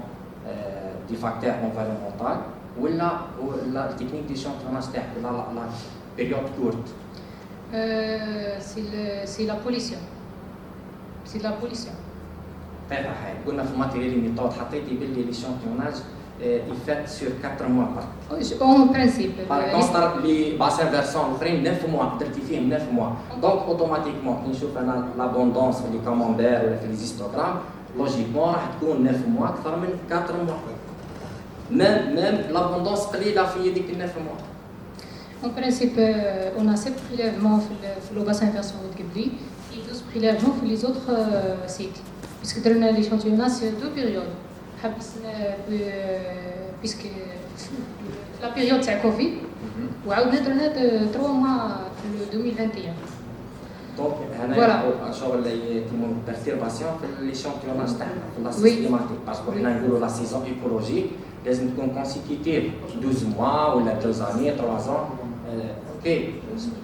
Speaker 7: دي فاكتور انفيرونمونتال ولا التكنيك d'échantillonnage تاعك ولا لا بيريود كورت.
Speaker 2: C'est la pollution. C'est la pollution.
Speaker 7: طيب حاجه قلنا في الماتيريال ميثود حطيتي باللي ليشانتيوناج يفات سور 4 mois
Speaker 2: En principe.
Speaker 7: par contre les bassins versants الاخرين 9 mois درتي فيهم 9 mois donc automatiquement كي نشوف انا l'abondance في لي كوموندير ولا في لي هيستوغرام لوجيكمون راح تكون 9 موا اكثر من 4 موا. ميم لابوندونس قليله في هذيك 9 موا.
Speaker 2: En principe, on a 7 prélèvements dans le bassin versant de Kibli et 12 prélèvements pour les autres sites. Puisque dans l'échantillonnage, c'est 2 périodes. Puisque la période c'est Covid, ou on a 3 mois en 2021.
Speaker 7: دونك هنا شغل يتم perturbation في l'échantillonnage تاعنا في لا سيستيماتيك باسكو حنا نقولوا لا سيزون ايكولوجيك لازم تكون كونسيكيتيف 12 موا ولا 2 زاني 3 زون اوكي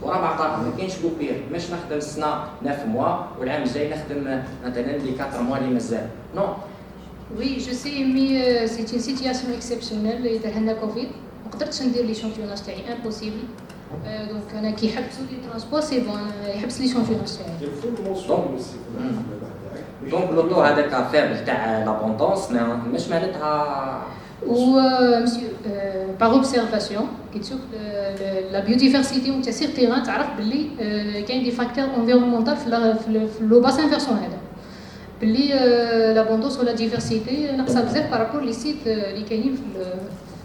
Speaker 7: ورا بعضها ما كاينش كوبير مش نخدم السنه 9 موا والعام الجاي نخدم مثلا لي 4 موا اللي مازال نو.
Speaker 2: Oui, je sais, mais c'est une situation exceptionnelle. Il y a le Covid. ما قدرتش ندير l'échantillonnage تاعي impossible. Donc انا كي يحبسوا لي ترونسبور سي بون يحبس l'échantillonnage تاعي.
Speaker 7: دونك لوطو هذاك فابل تاع لابوندونس مش معناتها
Speaker 2: Ou, monsieur, par observation, qui تشوف la biodiversité نتاع سير تيران تعرف باللي كاين دي فاكتور انفيرونمونتال في لو باسان فيرسون هذا باللي لابوندونس ولا ديفيرسيتي ناقصه بزاف بارابور لي سيت اللي كاينين في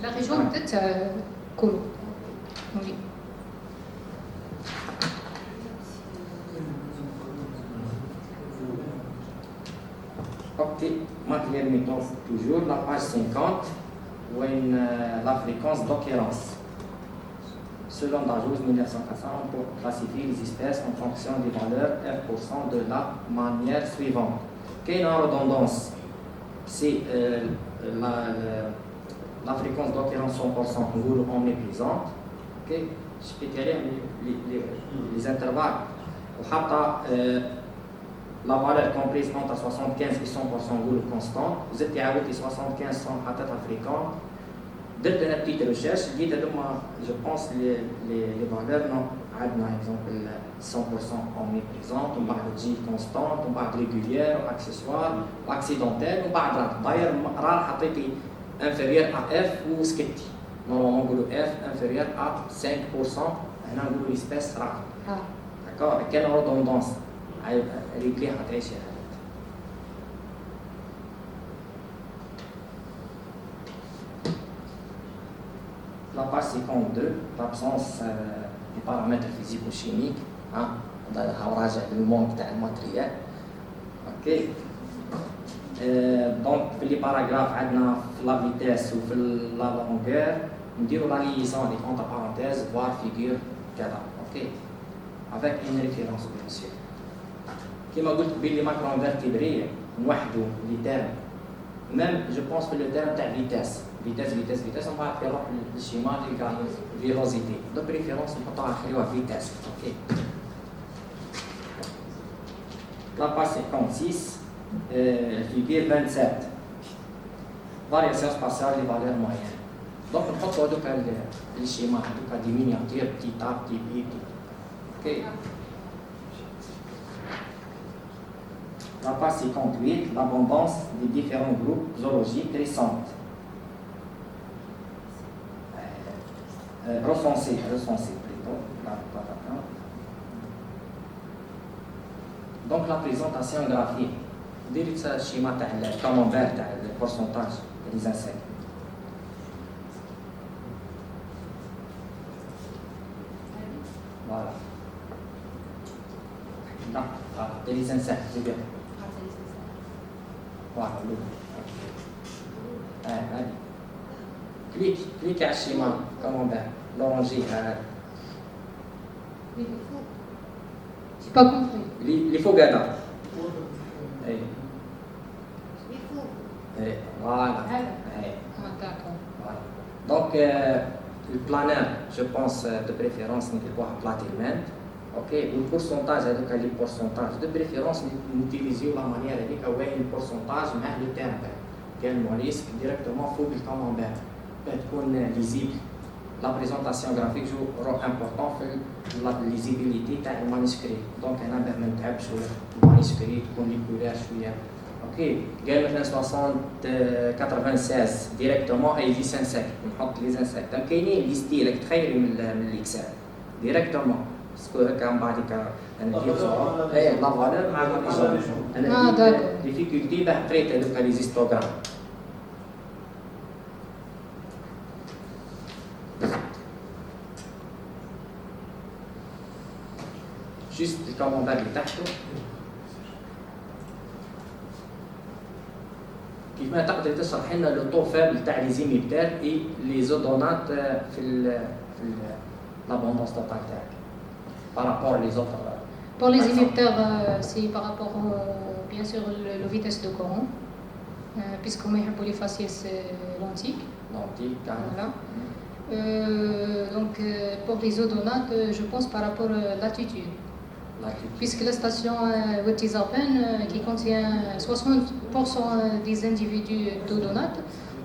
Speaker 2: لا ريجون تاع كولو.
Speaker 7: Ok, matière méthode toujours, la page 50, où la fréquence d'occurrence. Selon la JOUS 1980, on peut classifier les espèces en fonction des valeurs F% de la manière suivante. Quelle est la redondance? C'est la fréquence d'occurrence 100% omniprésente. Okay. Je peux dire les intervalles. La valeur comprise entre 75 et 100% goût constant. Vous êtes à 75 sans atteindre fréquent. Dès une petite recherche, je pense les valeurs, non, par exemple 100% omniprésente, on parle de J constante, on parle de régulière, accessoire, accidentelle, on parle de d'ailleurs rare inférieur à F ou sketchy. Normalement, on dit F inférieur à 5%, on a une espèce rare. D'accord? Quelle redondance? رجليها هتعيش يعني. La page 52, l'absence des paramètres physico-chimiques. راجع للمون تاع الماتريال. اوكي. دونك في لي باراغراف عندنا في لا فيتاس وفي لا لونغور نديرو لا ليزون لي اونتر بارونتيز فوار فيغور كذا. اوكي. avec une référence bien sûr. كما قلت باللي ماكرو انفيرتيبري نوحدوا لي تيرم ميم جو بونس في لو تيرم تاع فيتاس ومن بعد كنروح للشيما تلقى فيلوزيتي دو بريفيرونس نحطوها نخليوها فيتاس. اوكي. لا باج 56 فيغور 27 فارياسيون سباسيال لي فالور موين دونك نحطوا هذوك الشيما هذوك دي مينياتير بتي تاب تي بي تي. اوكي. La page 58, l'abondance des différents groupes zoologiques récentes. Recensés plutôt. Donc la présentation graphique. Direct ça schéma le camembert, le pourcentage des insectes. Voilà. Là, les insectes, c'est bien. Voilà, clique على الشمال camembert, l'oranger.
Speaker 2: J'ai pas compris.
Speaker 7: Les faux gadins. Voilà.
Speaker 2: D'accord.
Speaker 7: Voilà. Donc, le planeur, je pense de préférence, nous devons plater le même. Ok, le pourcentage, donc les pourcentages de préférence, nous utilisons la manière avec le pourcentage, mais le terme, quel mollusque directement faut le camembert, peut être lisible. La présentation graphique joue un rôle important pour la lisibilité du manuscrit. Donc, on a besoin de manuscrit pour les couleurs. Ok, gain 96 directement et les insectes, on met les insectes. Donc, il y a une liste directe, très l'Excel directement. باسكو كان بعد انا كيف اي لا فالور مع لي انا
Speaker 2: داكور.
Speaker 7: ديفيكولتي باه قريت هذوك لي زيستوغرام. جوست الكوموندار اللي تحته كيف ما تقدر تشرح لنا لو طو فابل تاع لي زيميبتير اي لي زودونات في l'abondance totale تاعك par rapport les autres.
Speaker 2: Pour les émetteurs, c'est par rapport bien sûr la vitesse de courant, puisqu'on a les faciès lentilles. Voilà. Donc pour les odonates, je pense par rapport à l'altitude. Puisque la station Wettizapen, qui contient 60% des individus d'odonates,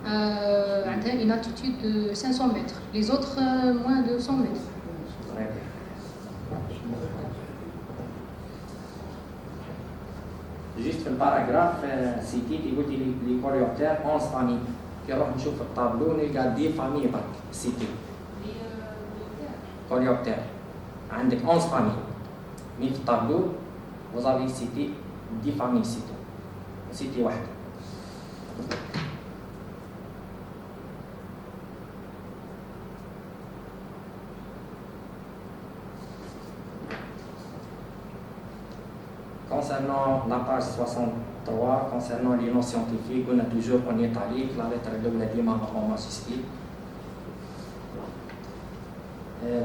Speaker 2: a une altitude de 500 mètres. Les autres, moins de 100 mètres.
Speaker 7: جيست في الباراجراف سيتيت يقول لي لي كوريوبتير 11 فامي كي نروح نشوف الطابلو نلقى 10 فامي برك سيتي كوريوبتير عندك 11 فامي مي في الطابلو وزافي سيتي 10 فامي سيتي واحده. Concernant la page 63, concernant les noms scientifiques, on a toujours en italique, la lettre de ديما en majuscule.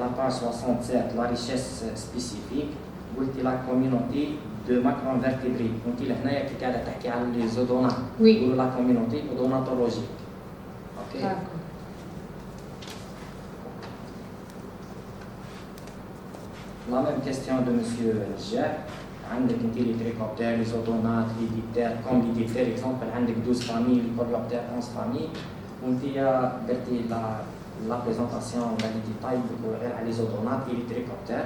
Speaker 7: La page 67, la richesse spécifique, قلت la communauté de macroinvertébrés. قلت لهنايا كي قاعدة تحكي على les odonates.
Speaker 2: Oui.
Speaker 7: نقولوا la communauté odonatologique. OK. La même question de monsieur Jacques. عندك انت لي تريكوبتير لي زودونات لي ديبتير كوم لي ديبتير اكزومبل عندك 12 فامي لي كوريوبتير 11 فامي وانت درتي لا بريزونطاسيون ولا لي ديتاي غير على لي زودونات لي تريكوبتير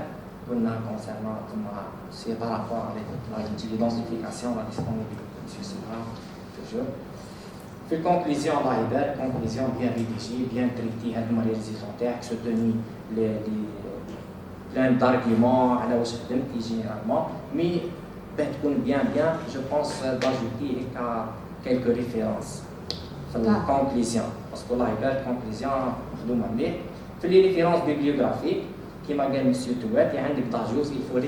Speaker 7: قلنا كونسيرنون كما سي بارابور افيك ليدونتيفيكاسيون لا ديسپونيبيليتي مسيو سمرا توجور في الكونكليزيون الله يبارك كونكليزيون بيان ريديجي بيان تريتي هاد الماريزيسيون تاعك سوتوني لي plein d'arguments على واش خدمتي généralement mais باه تكون bien je pense d'ajouter quelques références في الكونكليزيون باسكو الله يبارك كونكليزيون مخدومه مليح في لي ريفيرونس بيبليوغرافيك كيما قال مسيو تواتي عندك داجوز il faut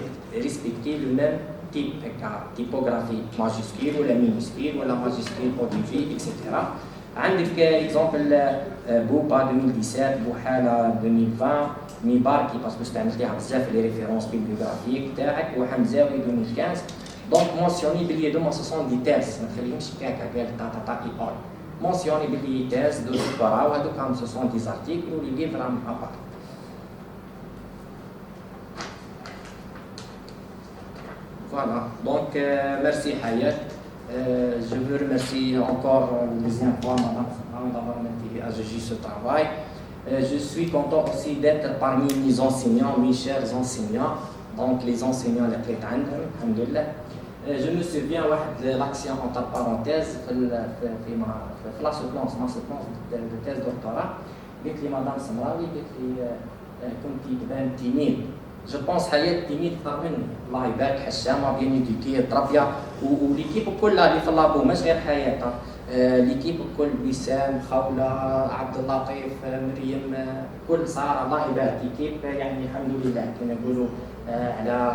Speaker 7: respecter le même type هكا تيبوغرافي ماجيسكيل ولا مينيسكيل ولا ماجيسكيل اوديفي اكسيتيرا عندك اكزومبل بوبا 2017 بوحاله 2020 ميباركي باسكو استعملتيها بزاف في لي ريفيرونس بيبليوغرافيك تاعك وحمزاوي 2015 دونك مونسيوني بلي دوما سو سون دي تيز ما تخليهمش هكاكا قال تا اي مونسيوني بلي تيز دو دكتوراه وهذوك راهم سو سون دي زارتيكل ولي ليفر راهم ابار. Voilà, donc merci Hayat. Je veux remercier encore une deuxième fois Madame Samraoui d'avoir été à ce travail. Je suis content aussi d'être parmi mes enseignants, mes chers enseignants, donc les enseignants les traite عندهم الحمد لله. Je me souviens de l'action entre parenthèses في la soutenance de thèse doctorat. قلت لي مدام سمراوي قلت لي كنتي تبان تيميد. Je pense حياة تيميد أكثر مني. الله يبارك حشامة بيان إيديكي تربية وليكيب كلها اللي في اللابو مش غير حياتها. ليكيب الكل وسام خولة عبد اللطيف مريم كل صار الله يبارك ليكيب يعني الحمد لله كما يقولوا على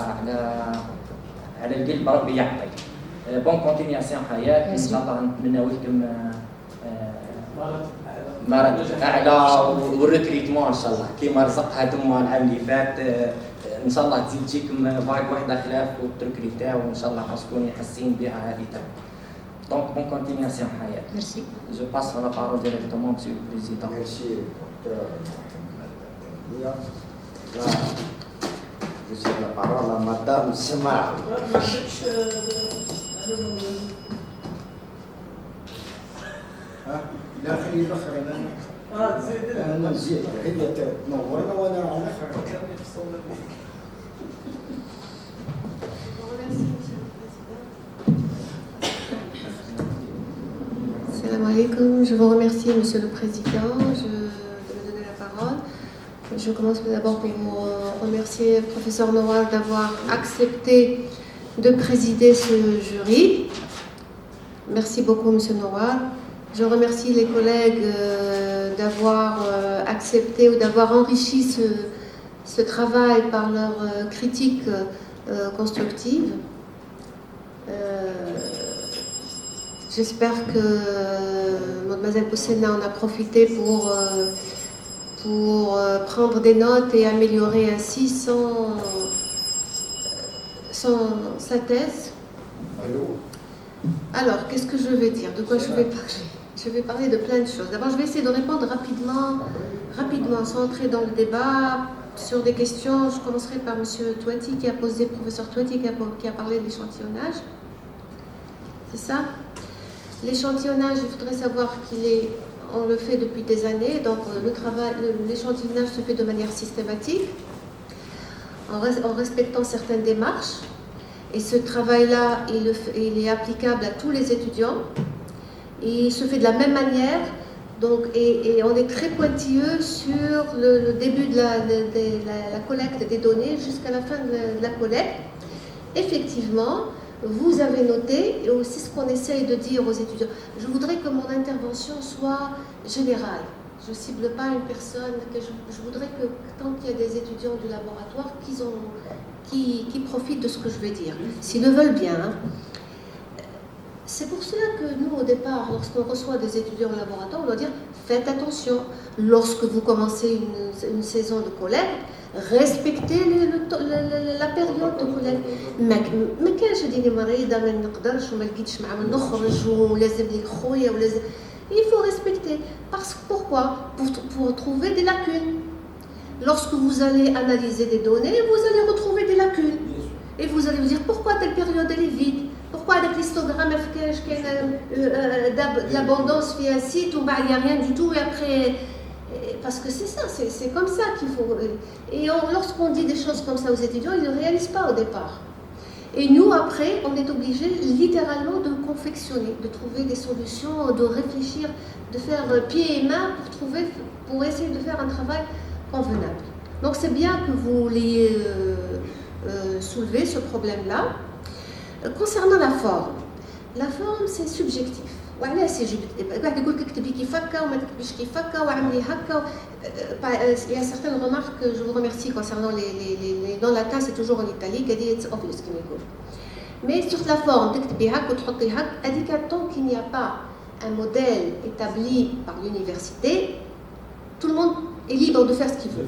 Speaker 7: القلب ربي يعطي. بون كونتينياسيون حياة ان شاء الله نتمنى لكم مرض اعلى والريكريتمون ان شاء الله كيما رزقها تما العام اللي فات ان شاء الله تزيد تجيكم فاك واحده خلاف وتركريتاو وان شاء الله خاصكم حاسين بها هذه تما. Donc, bonne continuation, Hayat.
Speaker 2: Merci.
Speaker 7: Je passe la parole directement, Monsieur le Président.
Speaker 5: Merci, docteur. Là, je cède la parole à Madame Samraoui.
Speaker 1: لا خلي الاخر انا نزيد هي تنورنا وانا على الاخر.
Speaker 8: Salam alaikum, je vous remercie Monsieur le Président de me donner la parole. Je commence d'abord par vous remercier le professeur Noir d'avoir accepté de présider ce jury. Merci beaucoup, Monsieur Noir. Je remercie les collègues d'avoir accepté ou d'avoir enrichi ce travail par leur critique constructive. J'espère que Mademoiselle Poussena en a profité pour prendre des notes et améliorer ainsi sa thèse. Alors, qu'est-ce que je vais dire? De quoi je vais parler? Je vais parler de plein de choses. D'abord, je vais essayer de répondre rapidement, sans entrer dans le débat sur des questions. Je commencerai par Monsieur Touati qui a posé, professeur Touati qui a parlé de l'échantillonnage. C'est ça? L'échantillonnage, il faudrait savoir on le fait depuis des années. Donc, l'échantillonnage se fait de manière systématique, en respectant certaines démarches. Et ce travail-là, il est applicable à tous les étudiants. Et il se fait de la même manière. Donc, et on est très pointilleux sur le début de la collecte des données jusqu'à la fin de la collecte. Effectivement, vous avez noté, et aussi ce qu'on essaye de dire aux étudiants. Je voudrais que mon intervention soit générale. Je ne cible pas une personne. Je voudrais que tant qu'il y a des étudiants du laboratoire, qui profitent de ce que je vais dire, s'ils le veulent bien. Hein. C'est pour cela que nous, au départ, lorsqu'on reçoit des étudiants au laboratoire, on doit dire faites attention. Lorsque vous commencez une saison de collecte, respectez la période de collecte. ما كانش ديني مريضة ما نقدرش وما لقيتش معاهم نخرج ولازم لي خويا ولازم. Il faut respecter. Pourquoi? Pour trouver des lacunes. Lorsque vous allez analyser des données, vous allez retrouver des lacunes. Et vous allez vous dire pourquoi telle période elle est vide. Pourquoi avec l'histogramme il y a de l'abondance fait un site où il n'y a rien du tout et après. Parce que c'est ça, c'est comme ça qu'il faut. Et lorsqu'on dit des choses comme ça aux étudiants, ils ne le réalisent pas au départ. Et nous, après, on est obligé littéralement de confectionner, de trouver des solutions, de réfléchir, de faire pieds et mains pour essayer de faire un travail convenable. Donc c'est bien que vous l'ayez soulevé, ce problème-là. Concernant la forme c'est subjectif. وعلاش يجب واحد يقول لك اكتبي كيف هكا وما تكتبيش كيف هكا وعملي هكا. Il y a certaines remarques que je vous remercie concernant les noms latins, c'est toujours en italique, elle dit it's obvious كما يقول. Mais sur la forme تكتبي هكا وتحطي هكا هذيك tant qu'il n'y a pas un modèle établi par l'université, tout le monde est libre de faire ce qu'il veut.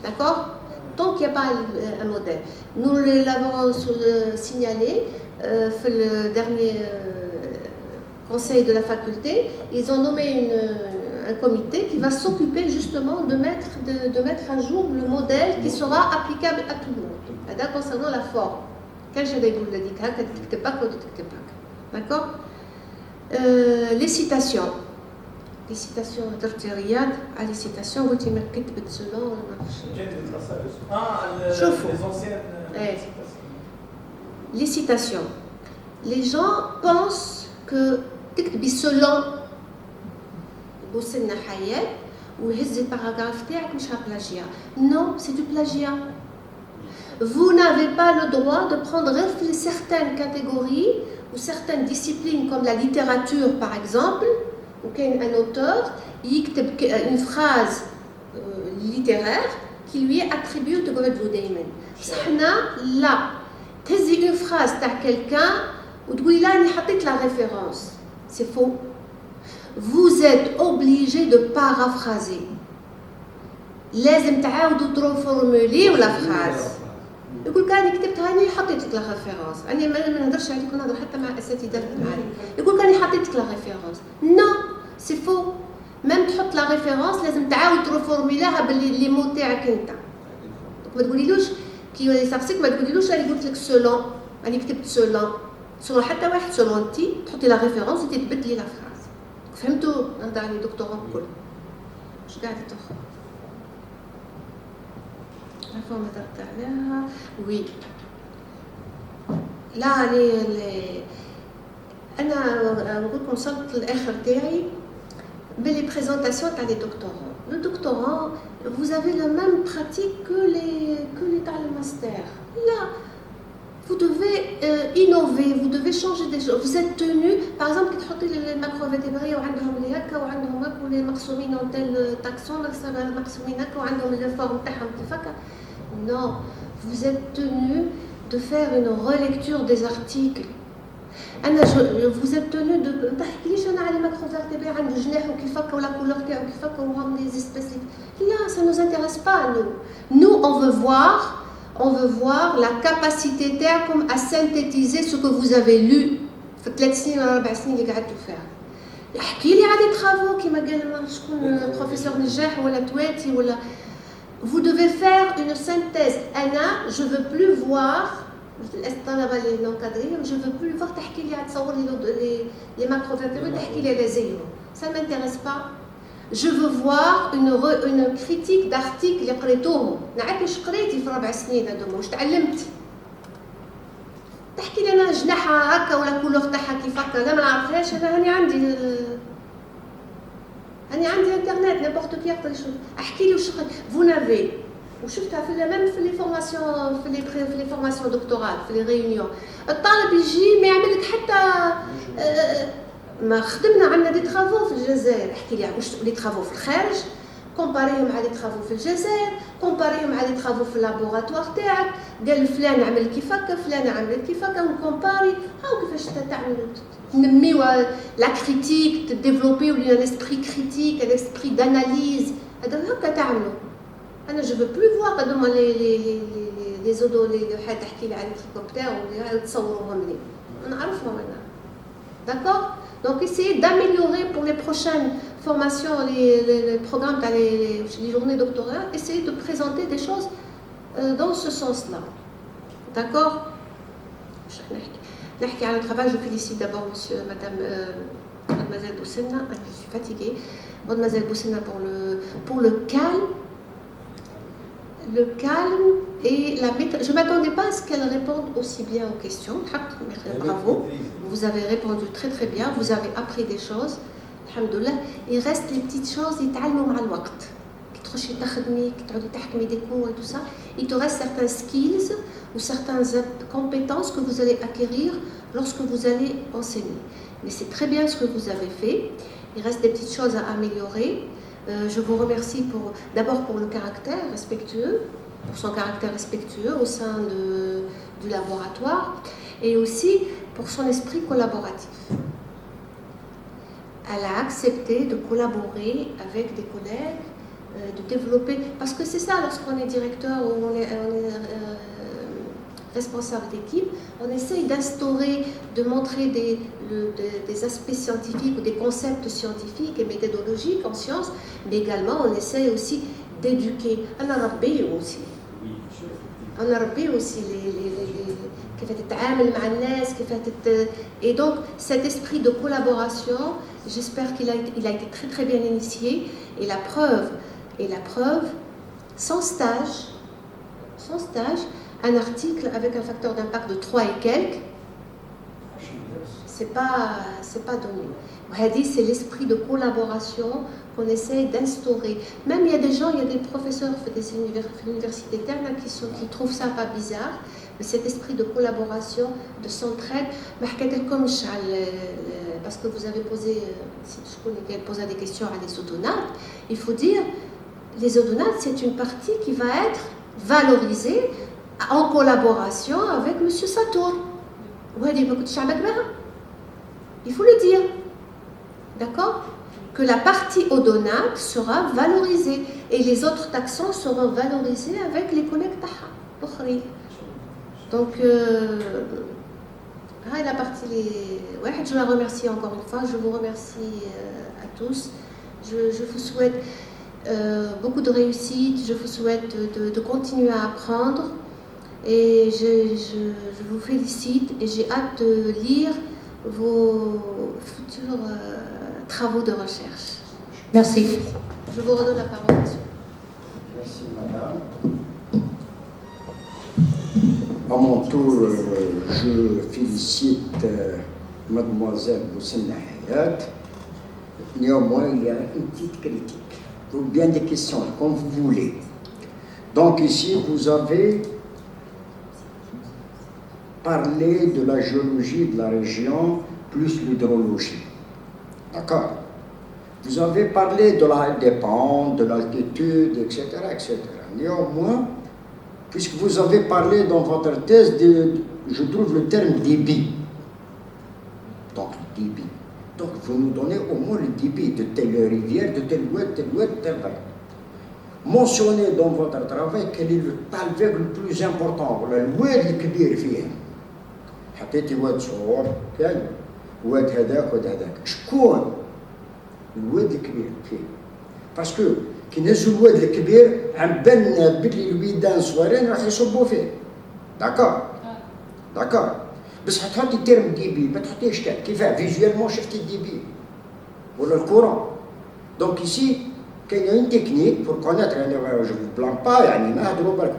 Speaker 8: D'accord? Tant qu'il n'y a pas un modèle. Nous l'avons signalé le dernier conseil de la faculté. Ils ont nommé un comité qui va s'occuper justement de mettre à jour le modèle qui sera applicable à tout le monde. Concernant la forme. D'accord? Les citations. Les citations d'Artériade, les citations, vous dites, mais qu'est-ce selon les citations. Les gens pensent que تكتبي selon بوسنا حياة ويهز الباراغراف تاعك مش plagiat. Non, c'est du plagiat. Vous n'avez pas le droit de prendre certaines catégories ou certaines disciplines comme la littérature par exemple, où un auteur يكتب une phrase littéraire qui lui est attribuée de Govet Vodeimen. صحنا لا تهزي une phrase تاع quelqu'un وتقولي لا أنا حطيت la référence. C'est faux. Vous êtes obligé de paraphraser. لازم تعاودوا تروفورموليو la phrase. يقول كاني كتبتها أنا حطيت لك لا ريفيرونس. أنا ما نهضرش عليك ونهضر حتى مع أساتذة معايا. يقول كاني حطيت لك لا ريفيرونس. Non, c'est faux. Même تحط لا ريفيرونس لازم تعاود تروفورميلاها باللي مو تاعك أنت. ما تقوليلوش كي يسقسيك ما تقوليلوش أنا قلت لك سولون. أنا كتبت سولون. سولون حتى واحد سولون تي تحطي لا ريفيرونس وتثبت لي لا فراز. فهمتوا؟ نهضر على دكتوراه الكل. واش قاعدة تاخذ؟ الفورمة تاعها وي. لا أنا نقول لكم وصلت للآخر تاعي باللي بريزونطاسيون تاع لي دكتوراه. le doctorant, vous avez la même pratique que les master. Là, vous devez innover, vous devez changer des choses. Vous êtes tenu, par exemple, quand vous les macrovertébrés, ou les marxomines ont tel taxon, les formes. Non, vous êtes tenu de faire une relecture des articles. Vous êtes tenu de تحكيليش انا على macrovertébrés عنده جناح وكيفاك ولا كولور تاعو كيفاك وهم des espèces. Là, ça nous intéresse pas nous. Nous, on veut voir la capacité تاعكم à synthétiser ce que vous avez lu في 3 سنين ولا 4 سنين اللي قعدتوا فيها. احكي لي على des travaux كيما قال شكون بروفيسور نجاح ولا تواتي ولا. Vous devez faire une synthèse. Anna, je veux plus voir je veux plus voir تحكي لي تصور les macrovertébrés تحكي لي على زيهم. Ça ne m'intéresse pas. Je veux voir une critique d'articles اللي قريتوهم. نعرف واش قريتي في 4 سنين هذوما واش تعلمتي. تحكي لي انا جناحها هكا ولا كولور تاعها كيف هكا انا ما نعرفهاش. انا هاني عندي انترنت نيمبورت كي يقدر يشوف. احكي لي واش vous n'avez وشفتها في même في les formations doctorales في les réunions. الطالب يجي ما يعمل لك حتى ما خدمنا عندنا دي ترافو في الجزائر. احكي لي واش لي ترافو في الخارج كومباريهم مع لي ترافو في الجزائر كومباريهم مع لي ترافو في اللابوراتوار تاعك. قال فلان عمل كيف هكا فلان عمل كيف هكا ونكومباري هاو كيفاش تعمل تنميو لا كريتيك تديفلوبيو لي ليسبري كريتيك ليسبري داناليز. هذا هكا تعملوا. أنا je veux plus voir هذوما les zodos اللي حد تحكي لي على الهليكوبتر واللي تصوروهم لي. ما نعرفهم أنا. D'accord? Donc essayez d'améliorer pour les prochaines formations, les programmes, les journées doctorales, essayez de présenter des choses dans ce sens-là. D'accord? نحكي على le travail. Je félicite d'abord mademoiselle Boussena. Je suis fatiguée. Mademoiselle Boussena pour le calme. Le calme et la méthode. Je ne m'attendais pas à ce qu'elle réponde aussi bien aux questions. Bravo. Vous avez répondu très très bien. Vous avez appris des choses. Alhamdoulilah. Il reste les petites choses. يتعلموا مع الوقت. كي تخشي تخدمي كي تعودي تحكمي des cours et tout ça. Il te reste certains skills ou certaines compétences que vous allez acquérir lorsque vous allez enseigner. Mais c'est très bien ce que vous avez fait. Il reste des petites choses à améliorer. Je vous remercie d'abord pour le caractère respectueux, pour son caractère respectueux au sein du laboratoire et aussi pour son esprit collaboratif. Elle a accepté de collaborer avec des collègues, de développer, parce que c'est ça lorsqu'on est directeur ou on est responsable d'équipe, on essaye d'instaurer, de montrer des aspects scientifiques ou des concepts scientifiques et méthodologiques en sciences, mais également on essaye aussi d'éduquer. On a rappelé aussi et donc cet esprit de collaboration, j'espère qu'il a été très très bien initié et la preuve, sans stage, un article avec un facteur d'impact de 3 et quelques, c'est pas donné. C'est l'esprit de collaboration qu'on essaie d'instaurer. Même il y a des gens, il y a des professeurs des universités qui trouvent ça pas bizarre, mais cet esprit de collaboration, de s'entraide, parce que vous avez posé, si je connais posé des questions à les odonates, il faut dire, les odonates, c'est une partie qui va être valorisée en collaboration avec M. Satour. Il faut le dire. D'accord? Que la partie odonate sera valorisée et les autres taxons seront valorisés avec les collègues taha. Donc, la partie je la remercie encore une fois. Je vous remercie à tous. Je vous souhaite beaucoup de réussite. Je vous souhaite de continuer à apprendre. Et je vous félicite et j'ai hâte de lire vos futurs travaux de recherche.
Speaker 2: Merci.
Speaker 8: Je vous redonne la parole, monsieur.
Speaker 1: Merci, madame. À mon tour, je félicite mademoiselle Boussena Hayat. Néanmoins, il y a une petite critique. ou bien des questions, comme vous voulez. Donc ici, vous avez parlé de la géologie de la région plus l'hydrologie. D'accord? Vous avez parlé des pentes, de l'altitude, etc., etc. Néanmoins, puisque vous avez parlé dans votre thèse, je trouve le terme débit. Donc, le débit. Donc, vous nous donnez au moins le débit de telle rivière, de telle oued, telle oued, telle vague. Mentionnez dans votre travail quel est le talveg le plus important, ولا الواد الكبير فيه. حطيتي واد صغور كاين واد هذاك واد هذاك. شكون الواد الكبير فيه؟ باسكو كي نهزوا الواد الكبير عم بان بلي الويدان صغيرين راح يصبوا فيه. داكور؟ داكور. بس حتحطي تيرم ديبي ما تحطيش كيفاه فيزوالمون شفتي الديبي ولا الكورون. دونك ici qu'il y a une technique pour connaître, je ne vous blâme pas,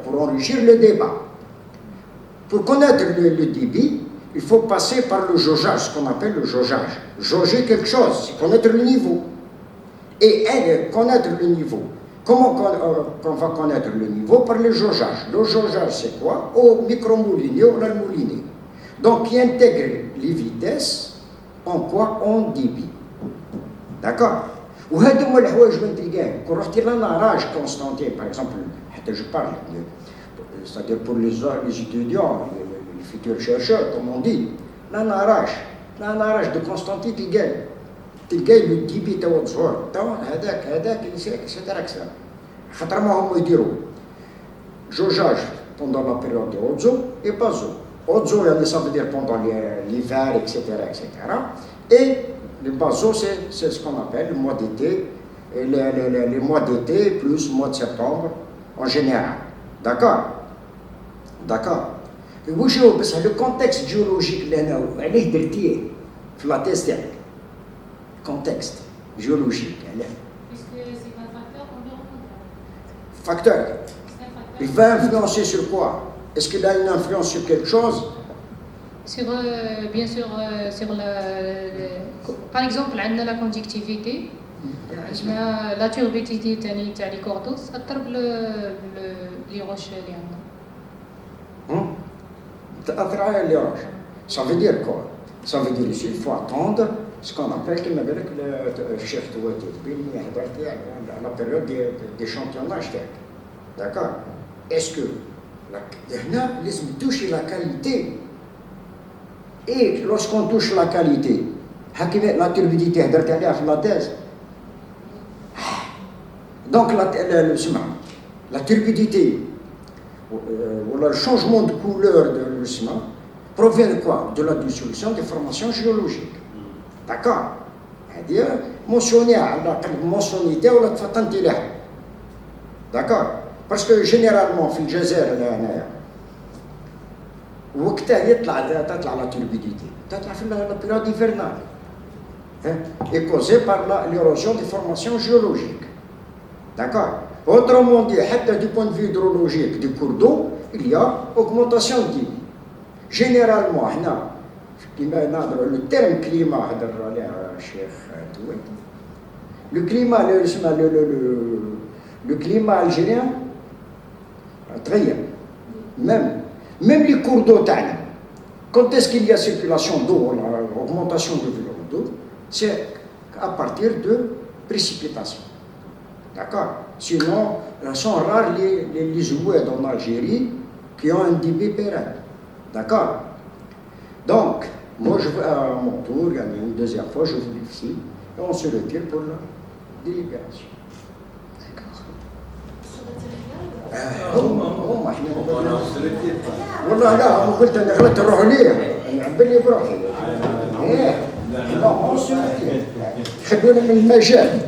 Speaker 1: pour enrichir le débat. Pour connaître le débit, il faut passer par le jaugeage, ce qu'on appelle le jaugeage. Jauger quelque chose, c'est connaître le niveau. Et connaître le niveau. Comment on va connaître le niveau? Par le jaugeage. Le jaugeage, c'est quoi? Au micromoulinet ou au moulinet. Donc, il intègre les vitesses en quoi? En débit. D'accord? وهذا هو الحوايج اللي تلقاه كون رحتي لاناراج كونستانتين باغ اكزومبل حتى جو بارل c'est-à-dire pour les étudiants les futurs chercheurs comme on dit l'anarage de Constantine تلقاه le débit تاعو صغير تاع هذاك اكسترا خاطر ما هما يديروا جوجاج pendant la période de Ozo et Bazo. Ozo ça veut dire pendant l'hiver etc. et le bazo, c'est ce qu'on appelle le mois d'été, et les mois d'été plus le mois de septembre en général. D'accord? D'accord. Et vous jouez, parce que le contexte géologique, elle est درتيه في la thèse تاعك. Contexte géologique.
Speaker 2: Puisque c'est un facteur qu'on doit rencontrer.
Speaker 1: Facteur. Il va influencer sur quoi? Est-ce qu'il a une influence sur quelque chose?
Speaker 2: Sur, bien sûr, sur par exemple, on a la conductivité, la turbidité تاع les cordeaux, ça تضرب les roches اللي عندنا.
Speaker 1: تأثر على les roches. Ça veut dire quoi? Ça veut dire ici, il faut attendre ce qu'on appelle, كما قال لك الشيخ تواتي بين حضرتي la période d'échantillonnage تاعك. D'accord? Est-ce que هنا لازم تدوشي la qualité? Et lorsqu'on touche la qualité, la turbidité, la thèse. Donc la turbidité, ou le changement de couleur de l'océan provient de quoi? De la dissolution des formations géologiques. D'accord? C'est-à-dire, mentionner ou la tfatanti لها. D'accord? Parce que généralement, في الجزائر هنايا وقتها تطلع la turbidité, تطلع في la période hivernale, et causée par l'érosion des formations géologiques. D'accord? Autrement dit, du point de vue hydrologique du cours d'eau, il y a augmentation de débit. Généralement, le terme climat, le climat, le climat algérien, très bien. Même les cours d'eau, quand est-ce qu'il y a circulation d'eau, augmentation du volume d'eau, c'est à partir de précipitations. D'accord? Sinon, sont rares les oueds en Algérie qui ont un débit pérenne. D'accord? Donc, moi, je vais à mon tour, une deuxième fois, je vous ici, et on se retire pour la délibération. والله لا هم قلت انا غلطت نروح ليه نعبلي بروحي لا خلونا من المجال